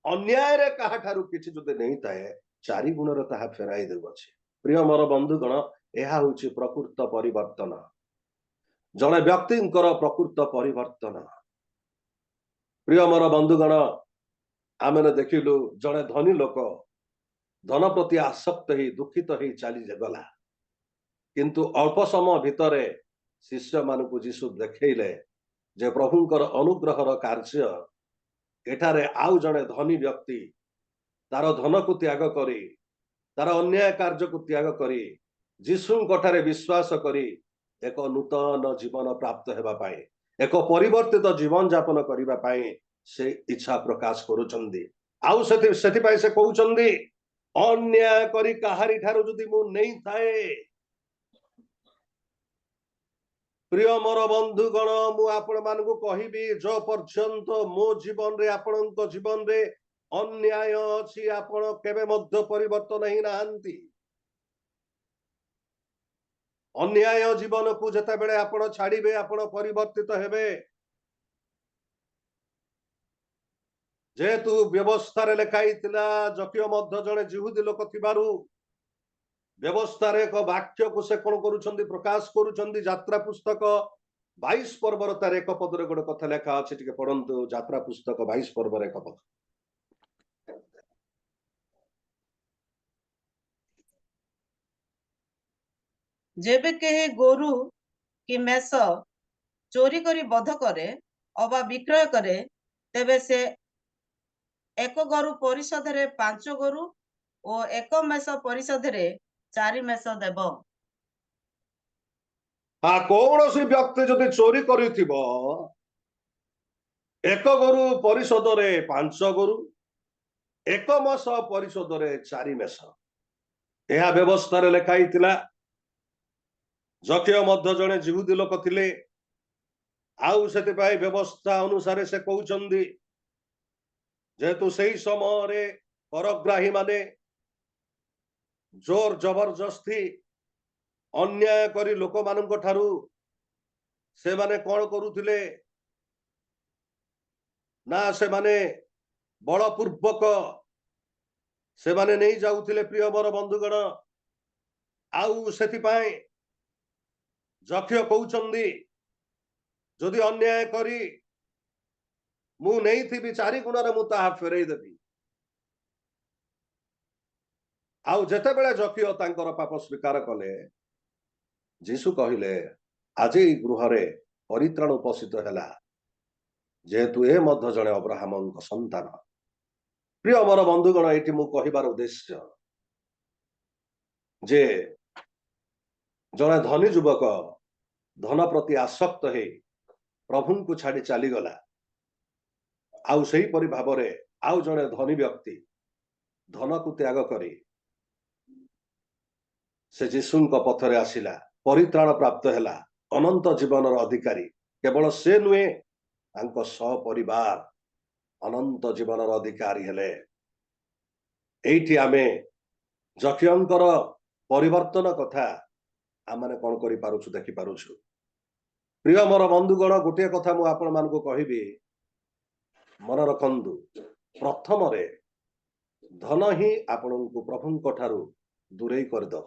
अन्याय रे काहा ठारू किछि जदि नहीं थाए 4 गुण रे ताहा फेराई देउछि। प्रिय मोर बंधुगण, एहा होछि प्रकृत परिवर्तन, जने व्यक्तिंकर प्रकृत परिवर्तन। प्रिय मोर बंधुगण, आमे देखिलु जने धनी लोक धन प्रति आसक्त ही दुखित ही चली गला, किंतु अल्प समय भितरे शिष्य मानकु जीशु देखैले जे प्रभुंकर अनुग्रहर कार्य एठारे आउ जने धनी व्यक्ति तार धन को त्याग करी तार अन्याय कार्य को त्याग करी जीशु कठारे विश्वास करी एक नूतन जीवन प्राप्त हेबा पाए, एक परिवर्तित जीवन यापन करिबा पाए से इच्छा प्रकाश करूछंदी। आउ सेति पाए से कहउछंदी, अन्याय करी काहारी ठारू जदि मु नहीं थाए। प्रिय मोर बंधुगण, मु आपण मानकु कहिबी जो पर्यंत मो जीवन रे आपणक जीवन रे अन्याय अछि आपण केबे मध्य परिवर्तन ही नाहंती। अन्याय जीवन को जता बेले आपण छाड़िबे आपण परिवर्तित हेबे। जेहेतु व्यवस्था रे लेखाई थिला जक्ष्य मध्य जने जिहुदी लोक थिबारु व्यवस्था रे एक वाक्य को से कोन करूछंदी प्रकाश करूछंदी। यात्रा पुस्तक 22 पर्वर तार एक पद रे गोटे कथा लेखा अछि, टिके पढंतु। यात्रा पुस्तक 22 पर्वर एक पद। जेबे केहे गोरु कि मेष चोरी करी बध करे अबा विक्रय करे तेबे से ଏକ ଗୋରୁ ପରିଶୋଧରେ 5 ଗୋରୁ ଓ ଏକ ମେଷ ପରିଶୋଧରେ 4 ମେଷ ଦେବ। କୌଣସି ବ୍ୟକ୍ତି ଯଦି ଚୋରି କରିଥିବ ଏକ ଗୋରୁ ପରିଶୋଧରେ 5 ଗୋରୁ, ଏକ ମେଷ ପରିଶୋଧରେ 4 ମେଷ, ଏହା ବ୍ୟବସ୍ଥାରେ ଲେଖା ହେଇଥିଲା। ଜକିଅ ମଧ୍ୟ ଜଣେ ଯିହୁଦୀ ଲୋକ ଥିଲେ, ଆଉ ସେଥିପାଇଁ ବ୍ୟବସ୍ଥା ଅନୁସାରେ ସେ କହୁଛନ୍ତି, ଯେହେତୁ ସେହି ସମୟରେ କରଗ୍ରାହୀ ମାନେ ଜୋର ଜବରଦସ୍ତି ଅନ୍ୟାୟ କରି ଲୋକମାନଙ୍କ ଠାରୁ ସେମାନେ କଣ କରୁଥିଲେ ନା ସେମାନେ ବଳପୂର୍ବକ ସେମାନେ ନେଇ ଯାଉଥିଲେ। ପ୍ରିୟ ମୋର ବନ୍ଧୁଗଣ, ଆଉ ସେଥିପାଇଁ ଜକିଅ କହୁଛନ୍ତି, ଯଦି ଅନ୍ୟାୟ କରି ମୁଁ ନେଇଥିବି 4 ଗୁଣରେ ମୁଁ ତାହା ଫେରେଇ ଦେବି। ଆଉ ଯେତେବେଳେ ଜକିଅ ତାଙ୍କର ପାପ ସ୍ୱୀକାର କଲେ, ଯୀଶୁ କହିଲେ, ଆଜି ଏହି ଗୃହରେ ପରିତ୍ରାଣ ଉପସ୍ଥିତ ହେଲା, ଯେହେତୁ ଏ ମଧ୍ୟ ଜଣେ ଅବ୍ରାହ୍ମଙ୍କ ସନ୍ତାନ। ପ୍ରିୟ ମୋର ବନ୍ଧୁଗଣ, ଏଇଠି ମୁଁ କହିବାର ଉଦ୍ଦେଶ୍ୟ ଯେ ଜଣେ ଧନୀ ଯୁବକ ଧନ ପ୍ରତି ଆସକ୍ତ ହେଇ ପ୍ରଭୁଙ୍କୁ ଛାଡି ଚାଲିଗଲା। ଆଉ ସେହିପରି ଭାବରେ ଆଉ ଜଣେ ଧନୀ ବ୍ୟକ୍ତି ଧନକୁ ତ୍ୟାଗ କରି ସେ ଯୀଶୁଙ୍କ ପଥରେ ଆସିଲା, ପରିତ୍ରାଣ ପ୍ରାପ୍ତ ହେଲା, ଅନନ୍ତ ଜୀବନର ଅଧିକାରୀ। କେବଳ ସେ ନୁହେଁ, ତାଙ୍କ ସହପରିବାର ଅନନ୍ତ ଜୀବନର ଅଧିକାରୀ ହେଲେ। ଏଇଠି ଆମେ ଜକିଅଙ୍କର ପରିବର୍ତ୍ତନ କଥା ଆମେ କଣ କରିପାରୁଛୁ ଦେଖିପାରୁଛୁ। ପ୍ରିୟ ମୋର ବନ୍ଧୁଗଣ, ଗୋଟିଏ କଥା ମୁଁ ଆପଣମାନଙ୍କୁ କହିବି, ମନେ ରଖନ୍ତୁ, ପ୍ରଥମରେ ଧନ ହିଁ ଆପଣଙ୍କୁ ପ୍ରଭୁଙ୍କ ଠାରୁ ଦୂରେଇ କରିଦବ।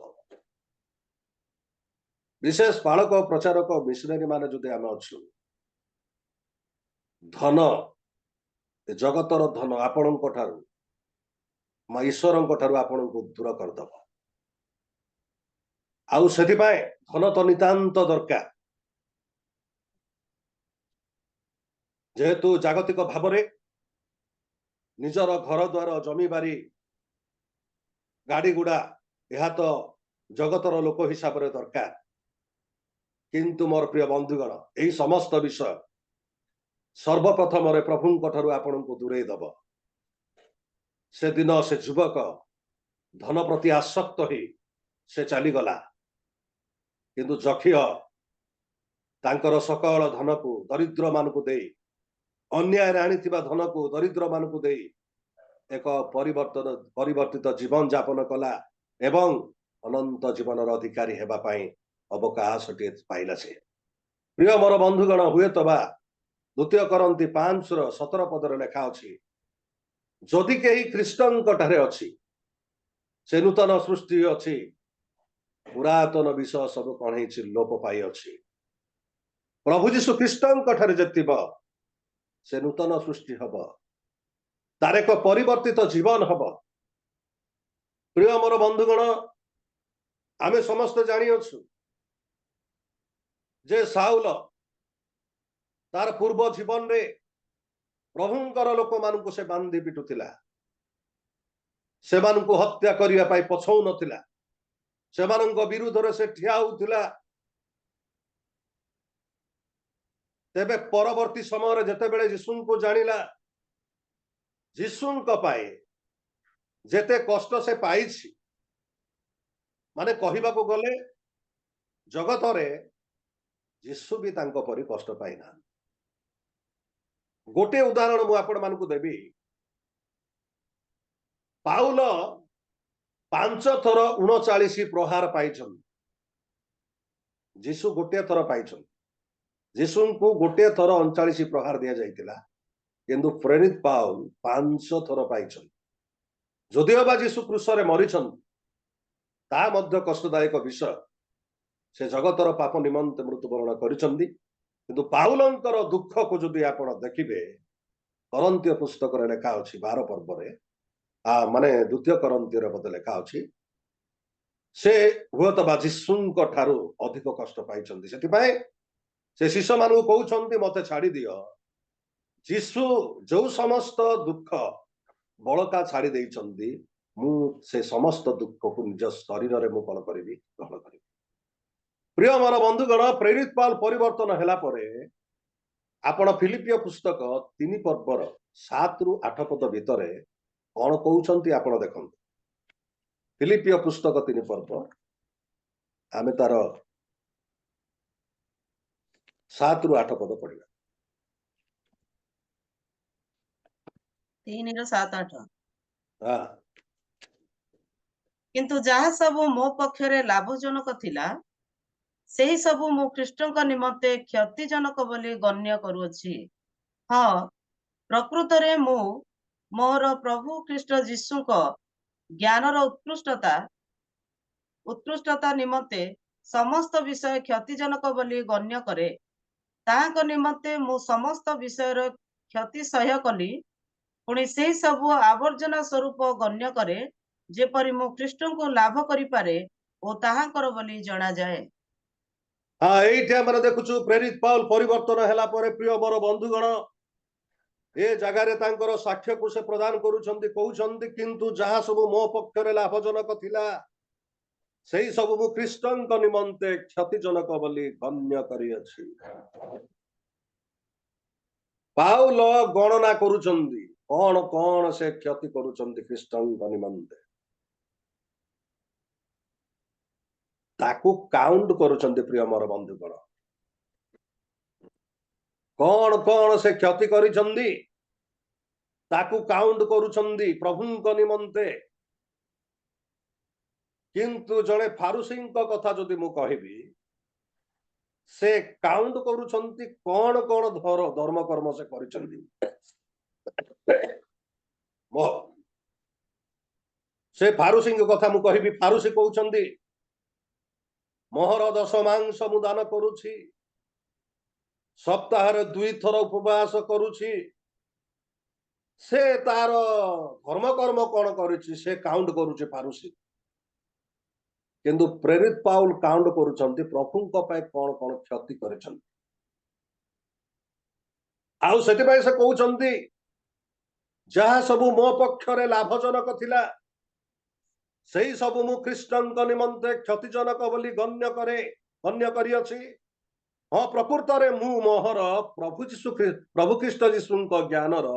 ବିଶେଷ ପାଳକ, ପ୍ରଚାରକ, ମିଶନାରୀ ମାନେ ଯଦି ଆମେ ଅଛୁ, ଧନ, ଜଗତର ଧନ ଆପଣଙ୍କ ଠାରୁ, ଈଶ୍ୱରଙ୍କ ଠାରୁ ଆପଣଙ୍କୁ ଦୂର କରିଦବ। ଆଉ ସେଥିପାଇଁ ଧନ ତ ନିତାନ୍ତ ଦରକାର। ଯେହେତୁ ଜାଗତିକ ଭାବରେ ନିଜର ଘର ଦ୍ୱାର, ଜମିବାରି, ଗାଡି ଗୁଡା ଏହା ତ ଜଗତର ଲୋକ ହିସାବରେ ଦରକାର। କିନ୍ତୁ ମୋର ପ୍ରିୟ ବନ୍ଧୁଗଣ, ଏହି ସମସ୍ତ ବିଷୟ ସର୍ବପ୍ରଥମରେ ପ୍ରଭୁଙ୍କ ଠାରୁ ଆପଣଙ୍କୁ ଦୂରେଇ ଦବ। ସେଦିନ ସେ ଯୁବକ ଧନ ପ୍ରତି ଆସକ୍ତ ହୋଇ ସେ ଚାଲିଗଲା, କିନ୍ତୁ ଜକିଅ ତାଙ୍କର ସକଳ ଧନକୁ ଦରିଦ୍ର ମାନଙ୍କୁ ଦେଇ, ଅନ୍ୟାୟରେ ଆଣିଥିବା ଧନକୁ ଦରିଦ୍ର ମାନଙ୍କୁ ଦେଇ ଏକ ପରିବର୍ତ୍ତିତ ଜୀବନ ଯାପନ କଲା ଏବଂ ଅନନ୍ତ ଜୀବନର ଅଧିକାରୀ ହେବା ପାଇଁ ଅବକାଶଟିଏ ପାଇଲା ସେ। ପ୍ରିୟ ମୋର ବନ୍ଧୁଗଣ, ହୁଏତ ବା 2 କରନ୍ତି 5:17 ପଦରେ ଲେଖା ଅଛି, ଯଦି କେହି ଖ୍ରୀଷ୍ଟଙ୍କ ଠାରେ ଅଛି, ସେ ନୂତନ ସୃଷ୍ଟି ଅଛି, ପୁରାତନ ବିଷୟ ସବୁ କଣ ହେଇଛି, ଲୋପ ପାଇ ଅଛି। ପ୍ରଭୁ ଯୀଶୁ ଖ୍ରୀଷ୍ଟଙ୍କ ଠାରେ ଯେତିବ, ସେ ନୂତନ ସୃଷ୍ଟି ହବ, ତାର ଏକ ପରିବର୍ତ୍ତିତ ଜୀବନ ହବ। ପ୍ରିୟ ମୋର ବନ୍ଧୁଗଣ, ଆମେ ସମସ୍ତେ ଜାଣିଅଛୁ ଯେ ସାଉଲ ତାର ପୂର୍ବ ଜୀବନରେ ପ୍ରଭୁଙ୍କର ଲୋକମାନଙ୍କୁ ସେ ବାନ୍ଧି ପିଟୁଥିଲା, ସେମାନଙ୍କୁ ହତ୍ୟା କରିବା ପାଇଁ ପଛଉ ନଥିଲା, ସେମାନଙ୍କ ବିରୁଦ୍ଧରେ ସେ ଠିଆ ହଉଥିଲା। ତେବେ ପରବର୍ତ୍ତୀ ସମୟରେ ଯେତେବେଳେ ଯୀଶୁଙ୍କୁ ଜାଣିଲା, ଯୀଶୁଙ୍କ ପାଇଁ ଯେତେ କଷ୍ଟ ସେ ପାଇଛି, ମାନେ କହିବାକୁ ଗଲେ ଜଗତରେ ଯୀଶୁ ବି ତାଙ୍କ ପରି କଷ୍ଟ ପାଇନାହାନ୍ତି। ଗୋଟିଏ ଉଦାହରଣ ମୁଁ ଆପଣମାନଙ୍କୁ ଦେବି। ପାଉଲ 5 ଥର 39 ପ୍ରହାର ପାଇଛନ୍ତି, ଯୀଶୁ ଗୋଟିଏ ଥର ପାଇଛନ୍ତି। ଯୀଶୁଙ୍କୁ ଗୋଟିଏ ଥର 39 ପ୍ରହାର ଦିଆଯାଇଥିଲା, କିନ୍ତୁ ପ୍ରେରିତ ପାଉଲ 5 ଥର ପାଇଛନ୍ତି। ଯଦିଓ ବା ଯୀଶୁ କ୍ରୁଶରେ ମରିଛନ୍ତି, ତାହା ମଧ୍ୟ କଷ୍ଟଦାୟକ ବିଷୟ। ସେ ଜଗତର ପାପ ନିମନ୍ତେ ମୃତ୍ୟୁବରଣ କରିଛନ୍ତି। କିନ୍ତୁ ପାଉଲଙ୍କର ଦୁଃଖକୁ ଯଦି ଆପଣ ଦେଖିବେ, କରନ୍ତୀୟ ପୁସ୍ତକରେ ଲେଖା ଅଛି 12 ପର୍ବରେ, ମାନେ 2 କରନ୍ତୀୟର ବୋଧେ ଲେଖା ଅଛି, ସେ ହୁଏତ ବା ଯୀଶୁଙ୍କ ଠାରୁ ଅଧିକ କଷ୍ଟ ପାଇଛନ୍ତି। ସେଥିପାଇଁ ସେ ଶିଷ୍ୟମାନଙ୍କୁ କହୁଛନ୍ତି, ମତେ ଛାଡି ଦିଅ। ଯୀଶୁ ଯୋଉ ସମସ୍ତ ଦୁଃଖ ବଳକା ଛାଡ଼ି ଦେଇଛନ୍ତି, ମୁଁ ସେ ସମସ୍ତ ଦୁଃଖକୁ ନିଜ ଶରୀରରେ ମୁଁ କଣ କରିବି, ଗ୍ରହଣ କରିବି। ପ୍ରିୟ ମୋର ବନ୍ଧୁଗଣ, ପ୍ରେରିତ ପାଉଲ ପରିବର୍ତ୍ତନ ହେଲା ପରେ ଆପଣ ଫିଲିପିଓ ପୁସ୍ତକ 3 ପର୍ବର 7 ରୁ 8 ପଦ ଭିତରେ କଣ କହୁଛନ୍ତି ଆପଣ ଦେଖନ୍ତୁ। ଫିଲିପିଓ ପୁସ୍ତକ 3 ପର୍ବ ଆମେ ତାର 7 ରୁ 8 ପଦ ପଢିବା। 3 ରୁ 7 8 ହଁ, କିନ୍ତୁ ଯାହା ସବୁ ମୋ ପକ୍ଷରେ ଲାଭଜନକ ଥିଲା, ସେହି ସବୁ ମୁଁ ଖ୍ରୀଷ୍ଟଙ୍କ ନିମନ୍ତେ କ୍ଷତିଜନକ ବୋଲି ଗଣ୍ୟ କରୁଅଛି। ହଁ, ପ୍ରକୃତରେ ମୁଁ ମୋର ପ୍ରଭୁ ଖ୍ରୀଷ୍ଟ ଯୀଶୁଙ୍କ ଜ୍ଞାନର ଉତ୍କୃଷ୍ଟତା ନିମନ୍ତେ ସମସ୍ତ ବିଷୟ କ୍ଷତିଜନକ ବୋଲି ଗଣ୍ୟ କରେ। ତାହାଙ୍କ ନିମନ୍ତେ ମୁଁ ସମସ୍ତ ବିଷୟର କ୍ଷତି ସହ୍ୟ କଲି, ପୁଣି ସେହି ସବୁ ଆବର୍ଜନା ସ୍ୱରୂପ ଗଣ୍ୟ କରେ, ଯେପରି ମୁଁ ଖ୍ରୀଷ୍ଟଙ୍କୁ ଲାଭ କରିପାରେ ଓ ତାହାଙ୍କର ବୋଲି ଜଣାଯାଏ। ଏଇଠି ଆମେ ଦେଖୁଛୁ ପ୍ରେରିତ ପାଉଲ ପରିବର୍ତ୍ତନ ହେଲା ପରେ ପ୍ରିୟ ମୋର ବନ୍ଧୁଗଣ ଏ ଜାଗାରେ ତାଙ୍କର ସାକ୍ଷ୍ୟକୁ ସେ ପ୍ରଦାନ କରୁଛନ୍ତି, କହୁଛନ୍ତି କିନ୍ତୁ ଯାହା ସବୁ ମୋ ପକ୍ଷରେ ଲାଭଜନକ ଥିଲା, ସେଇ ସବୁ ମୁଁ ଖ୍ରୀଷ୍ଟଙ୍କ ନିମନ୍ତେ କ୍ଷତିଜନକ ବୋଲି ଗଣ୍ୟ କରିଅଛି। ପାଉଲ ଗଣନା କରୁଛନ୍ତି କଣ କଣ ସେ କ୍ଷତି କରୁଛନ୍ତି ଖ୍ରୀଷ୍ଟଙ୍କ ନିମନ୍ତେ, ତାକୁ କାଉଣ୍ଟ କରୁଛନ୍ତି। ପ୍ରିୟ ମୋର ବନ୍ଧୁଗଣ, କଣ କଣ ସେ କ୍ଷତି କରିଛନ୍ତି ତାକୁ କାଉଣ୍ଟ କରୁଛନ୍ତି ପ୍ରଭୁଙ୍କ ନିମନ୍ତେ। କିନ୍ତୁ ଜଣେ ଫାରୁସୀଙ୍କ କଥା ଯଦି ମୁଁ କହିବି, ସେ କାଉଣ୍ଟ କରୁଛନ୍ତି କଣ କଣ ଧର୍ମ କର୍ମ ସେ କରିଛନ୍ତି। ସେ ଫାରୁସୀଙ୍କ କଥା ମୁଁ କହିବି, ଫାରୁସୀ କହୁଛନ୍ତି ମୋହର ଦଶମାଂଶ ମୁଁ ଦାନ କରୁଛି, ସପ୍ତାହରେ 2 ଥର ଉପବାସ କରୁଛି। ସେ ତାର ଧର୍ମକର୍ମ କଣ କରୁଛି ସେ କାଉଣ୍ଟ କରୁଛି ଫାରୁସୀ। କିନ୍ତୁ ପ୍ରେରିତ ପାଉଲ କାଉଣ୍ଟ କରୁଛନ୍ତି ପ୍ରଭୁଙ୍କ ପାଇଁ କଣ କଣ କ୍ଷତି କରିଛନ୍ତି। ଆଉ ସେଥିପାଇଁ ସେ କହୁଛନ୍ତି ଯାହା ସବୁ ମୋ ପକ୍ଷରେ ଲାଭଜନକ ଥିଲା, ସେଇ ସବୁ ମୁଁ ଖ୍ରୀଷ୍ଟଙ୍କ ନିମନ୍ତେ କ୍ଷତିଜନକ ବୋଲି ଗଣ୍ୟ କରିଅଛି। ହଁ, ପ୍ରକୃତରେ ମୁଁ ମୋହର ପ୍ରଭୁ ଖ୍ରୀଷ୍ଟ ଯୀଶୁଙ୍କ ଜ୍ଞାନର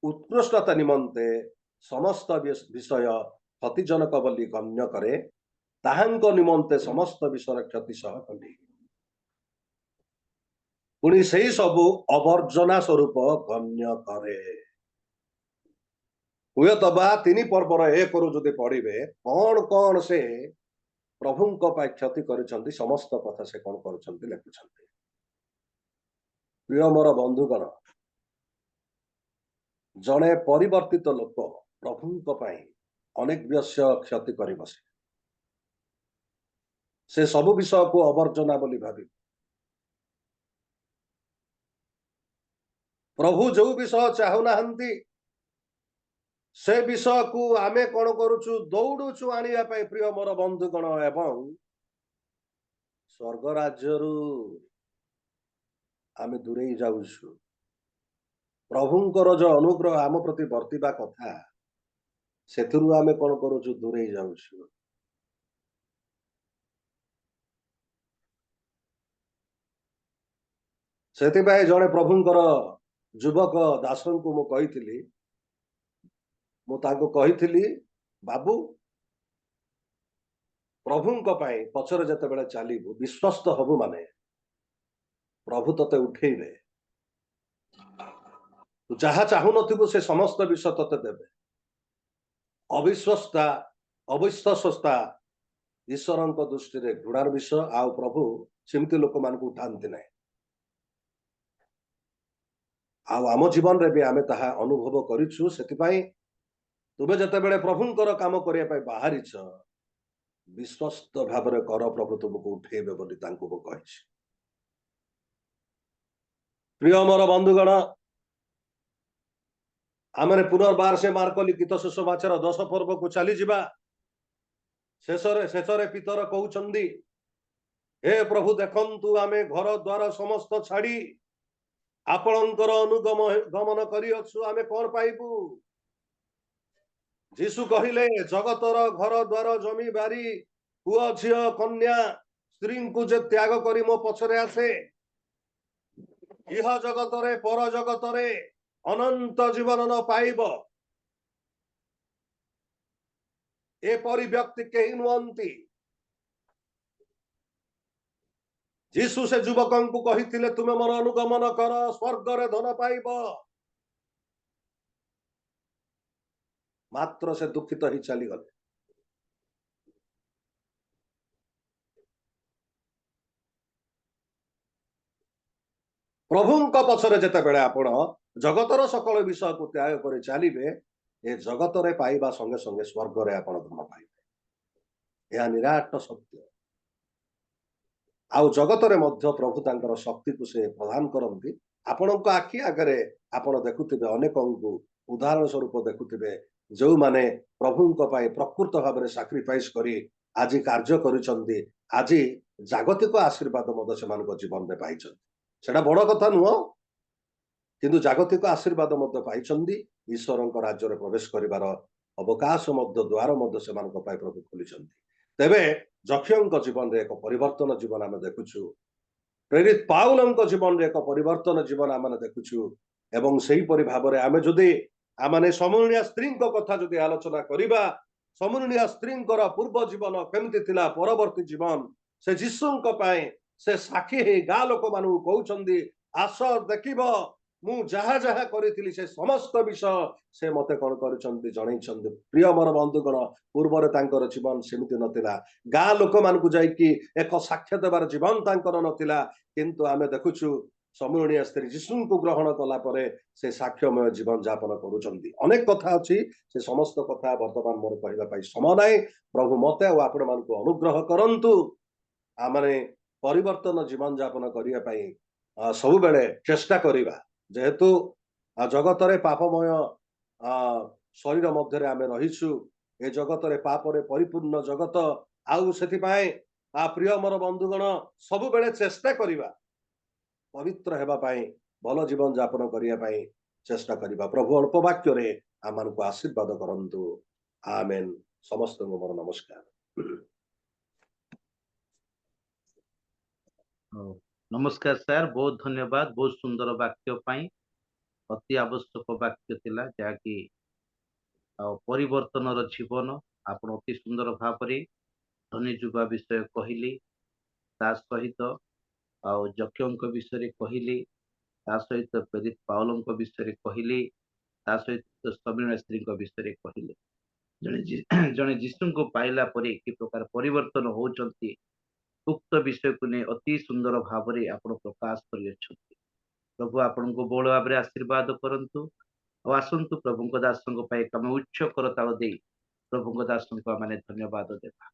ଉତ୍କୃଷ୍ଟତା ନିମନ୍ତେ ସମସ୍ତ ବିଷୟ କ୍ଷତିଜନକ ବୋଲି ଗଣ୍ୟ କରେ, ତାହାଙ୍କ ନିମନ୍ତେ ସମସ୍ତ ବିଷୟର କ୍ଷତି ସହ କଲି, ପୁଣି ସେଇ ସବୁ ଅବର୍ଜନା ସ୍ୱରୂପ ଗଣ୍ୟ କରେ। ହୁଏତ ବା 3 ପର୍ବର 1 ରୁ ଯଦି ପଢିବେ କଣ କଣ ସେ ପ୍ରଭୁଙ୍କ ପାଇଁ କ୍ଷତି କରିଛନ୍ତି, ସମସ୍ତ କଥା ସେ କଣ କରୁଛନ୍ତି ଲେଖୁଛନ୍ତି। ପ୍ରିୟ ମୋର ବନ୍ଧୁଗଣ, ଜଣେ ପରିବର୍ତ୍ତିତ ଲୋକ ପ୍ରଭୁଙ୍କ ପାଇଁ ଅନେକ ବିଷୟ କ୍ଷତି କରି ବସେ। ସେ ସବୁ ବିଷୟକୁ ଅବର୍ଜନା ବୋଲି ଭାବିବ। ପ୍ରଭୁ ଯୋଉ ବିଷୟ ଚାହୁଁନାହାନ୍ତି ସେ ବିଷୟକୁ ଆମେ କଣ କରୁଛୁ, ଦୌଡୁଛୁ ଆଣିବା ପାଇଁ ପ୍ରିୟ ମୋର ବନ୍ଧୁଗଣ, ଏବଂ ସ୍ୱର୍ଗ ରାଜ୍ୟରୁ ଆମେ ଦୂରେଇ ଯାଉଛୁ। ପ୍ରଭୁଙ୍କର ଯୋଉ ଅନୁଗ୍ରହ ଆମ ପ୍ରତି ବର୍ତ୍ତିବା କଥା, ସେଥିରୁ ଆମେ କଣ କରୁଛୁ, ଦୂରେଇ ଯାଉଛୁ। ସେଥିପାଇଁ ଜଣେ ପ୍ରଭୁଙ୍କର ଯୁବକ ଦାସଙ୍କୁ ମୁଁ କହିଥିଲି, ମୁଁ ତାଙ୍କୁ କହିଥିଲି ବାବୁ, ପ୍ରଭୁଙ୍କ ପାଇଁ ପଛରେ ଯେତେବେଳେ ଚାଲିବୁ, ବିଶ୍ୱସ୍ତ ହବୁ ମାନେ ପ୍ରଭୁ ତତେ ଉଠେଇବେ। ତୁ ଯାହା ଚାହୁଁନଥିବୁ ସେ ସମସ୍ତ ବିଷୟ ତତେ ଦେବେ। ଅବିଶ୍ୱାସତା ଈଶ୍ୱରଙ୍କ ଦୃଷ୍ଟିରେ ଘୃଣାର ବିଷୟ, ଆଉ ପ୍ରଭୁ ସେମିତି ଲୋକମାନଙ୍କୁ ଉଠାନ୍ତି ନାହିଁ। ଆଉ ଆମ ଜୀବନରେ ବି ଆମେ ତାହା ଅନୁଭବ କରିଛୁ। ସେଥିପାଇଁ ତୁମେ ଯେତେବେଳେ ପ୍ରଭୁଙ୍କର କାମ କରିବା ପାଇଁ ବାହାରିଛ, ବିଶ୍ୱସ୍ତ ଭାବରେ କର, ପ୍ରଭୁ ତୁମକୁ ଉଠେଇବେ ବୋଲି ତାଙ୍କୁ ମୁଁ କହିଛି। ପ୍ରିୟ ମୋର ବନ୍ଧୁଗଣ, ଆମେ ପୁନର୍ବାର ସେ ମାର୍କ ଲିଖିତ ସୁସମାଚାର 10 ପର୍ବକୁ ଚାଲିଯିବା। ଶେଷରେ ପିତର କହୁଛନ୍ତି, ହେ ପ୍ରଭୁ, ଦେଖନ୍ତୁ ଆମେ ଘର ଦ୍ୱାର ସମସ୍ତ ଛାଡି ଆପଣଙ୍କର ଅନୁଗମନ କରିଅଛୁ, ଆମେ କଣ ପାଇବୁ? ଯୀଶୁ କହିଲେ ଜଗତର ଘର ଦ୍ୱାର ଜମି ବାରି ପୁଅ ଝିଅ କନ୍ୟା ସ୍ତ୍ରୀଙ୍କୁ ଯେ ତ୍ୟାଗ କରି ମୋ ପଛରେ ଆସେ ଇହ ଜଗତରେ ପର ଜଗତରେ ଅନନ୍ତ ଜୀବନ ନ ପାଇବ ଏପରି ବ୍ୟକ୍ତି କେହି ନୁହନ୍ତି। ଯୀଶୁ ସେ ଯୁବକଙ୍କୁ କହିଥିଲେ ତୁମେ ମୋର ଅନୁଗମନ କର ସ୍ୱର୍ଗରେ ଧନ ପାଇବ। ମାତ୍ର ସେ ଦୁଃଖିତ ହେଇ ଚାଲିଗଲେ। ପ୍ରଭୁଙ୍କ ପଛରେ ଯେତେବେଳେ ଆପଣ ଜଗତର ସକଳ ବିଷୟକୁ ତ୍ୟାଗ କରି ଚାଲିବେ ଏ ଜଗତରେ ପାଇବା ସଙ୍ଗେ ସଙ୍ଗେ ସ୍ୱର୍ଗରେ ଆପଣ ଧନ ପାଇବେ। ଏହା ନିରାଟ ସତ୍ୟ। ଆଉ ଜଗତରେ ମଧ୍ୟ ପ୍ରଭୁ ତାଙ୍କର ଶକ୍ତିକୁ ସେ ପ୍ରଦାନ କରନ୍ତି। ଆପଣଙ୍କ ଆଖି ଆଗରେ ଆପଣ ଦେଖୁଥିବେ ଅନେକଙ୍କୁ ଉଦାହରଣ ସ୍ୱରୂପ ଦେଖୁଥିବେ ଯେଉଁମାନେ ପ୍ରଭୁଙ୍କ ପାଇଁ ପ୍ରକୃତ ଭାବରେ ସାକ୍ରିଫାଇସ୍ କରି ଆଜି କାର୍ଯ୍ୟ କରିଛନ୍ତି ଆଜି ଜାଗତିକ ଆଶୀର୍ବାଦ ମଧ୍ୟ ସେମାନଙ୍କ ଜୀବନରେ ପାଇଛନ୍ତି। ସେଟା ବଡ କଥା ନୁହଁ କିନ୍ତୁ ଜାଗତିକ ଆଶୀର୍ବାଦ ମଧ୍ୟ ପାଇଛନ୍ତି। ଈଶ୍ୱରଙ୍କ ରାଜ୍ୟରେ ପ୍ରବେଶ କରିବାର ଅବକାଶ ମଧ୍ୟ ଦ୍ୱାର ମଧ୍ୟ ସେମାନଙ୍କ ପାଇଁ ପ୍ରଭୁ ଖୋଲିଛନ୍ତି। ତେବେ ଯକ୍ଷଙ୍କ ଜୀବନରେ ଏକ ପରିବର୍ତ୍ତନ ଜୀବନ ଆମେ ଦେଖୁଛୁ। ପ୍ରେରିତ ପାଉଲଙ୍କ ଜୀବନରେ ଏକ ପରିବର୍ତ୍ତନ ଜୀବନ ଆମେ ଦେଖୁଛୁ। ଏବଂ ସେହିପରି ଭାବରେ ଆମେ ଯଦି ଆମେ ସମୁନିଆ ସ୍ତ୍ରୀଙ୍କ କଥା ଯଦି ଆଲୋଚନା କରିବା ସମୁନିଆ ସ୍ତ୍ରୀଙ୍କର ପୂର୍ବ ଜୀବନ କେମିତି ଥିଲା ପରବର୍ତ୍ତୀ ଜୀବନ ସେ ଯୀଶୁଙ୍କ ପାଇଁ ସେ ସାକ୍ଷୀ ହେଇ ଗାଁ ଲୋକମାନଙ୍କୁ କହୁଛନ୍ତି ଆସ ଦେଖିବ ମୁଁ ଯାହା ଯାହା କରିଥିଲି ସେ ସମସ୍ତ ବିଷୟ ସେ ମତେ କଣ କରିଛନ୍ତି ଜଣେଇଛନ୍ତି। ପ୍ରିୟ ମୋର ବନ୍ଧୁଗଣ ପୂର୍ବରେ ତାଙ୍କର ଜୀବନ ସେମିତି ନଥିଲା। ଗାଁ ଲୋକମାନଙ୍କୁ ଯାଇକି ଏକ ସାକ୍ଷ୍ୟ ଦେବାର ଜୀବନ ତାଙ୍କର ନଥିଲା। କିନ୍ତୁ ଆମେ ଦେଖୁଛୁ ସମୁନିଆ ସ୍ତ୍ରୀ ଯୀଶୁଙ୍କୁ ଗ୍ରହଣ କଲା ପରେ ସେ ସାକ୍ଷ୍ୟମୟ ଜୀବନ ଯାପନ କରୁଛନ୍ତି। ଅନେକ କଥା ଅଛି ସେ ସମସ୍ତ କଥା ବର୍ତ୍ତମାନ ମୋର କହିବା ପାଇଁ ସମୟ ନାହିଁ। ପ୍ରଭୁ ମତେ ଆଉ ଆପଣମାନଙ୍କୁ ଅନୁଗ୍ରହ କରନ୍ତୁ ଆମେ ପରିବର୍ତ୍ତନ ଜୀବନ ଯାପନ କରିବା ପାଇଁ ସବୁବେଳେ ଚେଷ୍ଟା କରିବା। ଯେହେତୁ ଜଗତରେ ପାପମୟ ଶରୀର ମଧ୍ୟରେ ଆମେ ରହିଛୁ ଏ ଜଗତରେ ପାପରେ ପରିପୂର୍ଣ୍ଣ ଜଗତ ଆଉ ସେଥିପାଇଁ ପ୍ରିୟ ମୋର ବନ୍ଧୁଗଣ ସବୁବେଳେ ଚେଷ୍ଟା କରିବା ପବିତ୍ର ହେବା ପାଇଁ ଭଲ ଜୀବନ ଯାପନ କରିବା ପାଇଁ ଚେଷ୍ଟା କରିବା। ପ୍ରଭୁ ଅଳ୍ପ ବାକ୍ୟରେ ଆମମାନଙ୍କୁ ଆଶୀର୍ବାଦ କରନ୍ତୁ। ଆମେନ୍। ସମସ୍ତଙ୍କୁ ମୋର ନମସ୍କାର। ନମସ୍କାର ସାର୍, ବହୁତ ଧନ୍ୟବାଦ ବହୁତ ସୁନ୍ଦର ବାକ୍ୟ ପାଇଁ। ଅତି ଆବଶ୍ୟକ ବାକ୍ୟ ଥିଲା ଯାହାକି ପରିବର୍ତ୍ତନର ଜୀବନ ଆପଣ ଅତି ସୁନ୍ଦର ଭାବରେ ଧନୀ ଯୁବା ବିଷୟ କହିଲି ତା ସହିତ ଯକ୍ଷଙ୍କ ବିଷୟରେ କହିଲି ତା ସହିତ ପ୍ରେରିତ ପାଉଲଙ୍କ ବିଷୟରେ କହିଲି ତା ସହିତ ସମୀରଣା ସ୍ତ୍ରୀଙ୍କ ବିଷୟରେ କହିଲେ। ଜଣେ ଯୀଶୁଙ୍କୁ ପାଇଲା ପରେ କି ପ୍ରକାର ପରିବର୍ତ୍ତନ ହଉଛନ୍ତି ଉକ୍ତ ବିଷୟକୁ ନେଇ ଅତି ସୁନ୍ଦର ଭାବରେ ଆପଣ ପ୍ରକାଶ କରିଅଛନ୍ତି। ପ୍ରଭୁ ଆପଣଙ୍କୁ ବହୁଳ ଭାବରେ ଆଶୀର୍ବାଦ କରନ୍ତୁ। ଆଉ ଆସନ୍ତୁ ପ୍ରଭୁଙ୍କ ଦାସଙ୍କ ପାଇଁ ଆମେ ଉଚ୍ଚ କରତାଳ ଦେଇ ପ୍ରଭୁଙ୍କ ଦାସଙ୍କୁ ଆମେ ଧନ୍ୟବାଦ ଦେବା।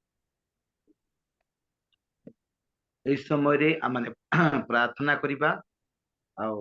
ଏହି ସମୟରେ ଆମେ ପ୍ରାର୍ଥନା କରିବା ଆଉ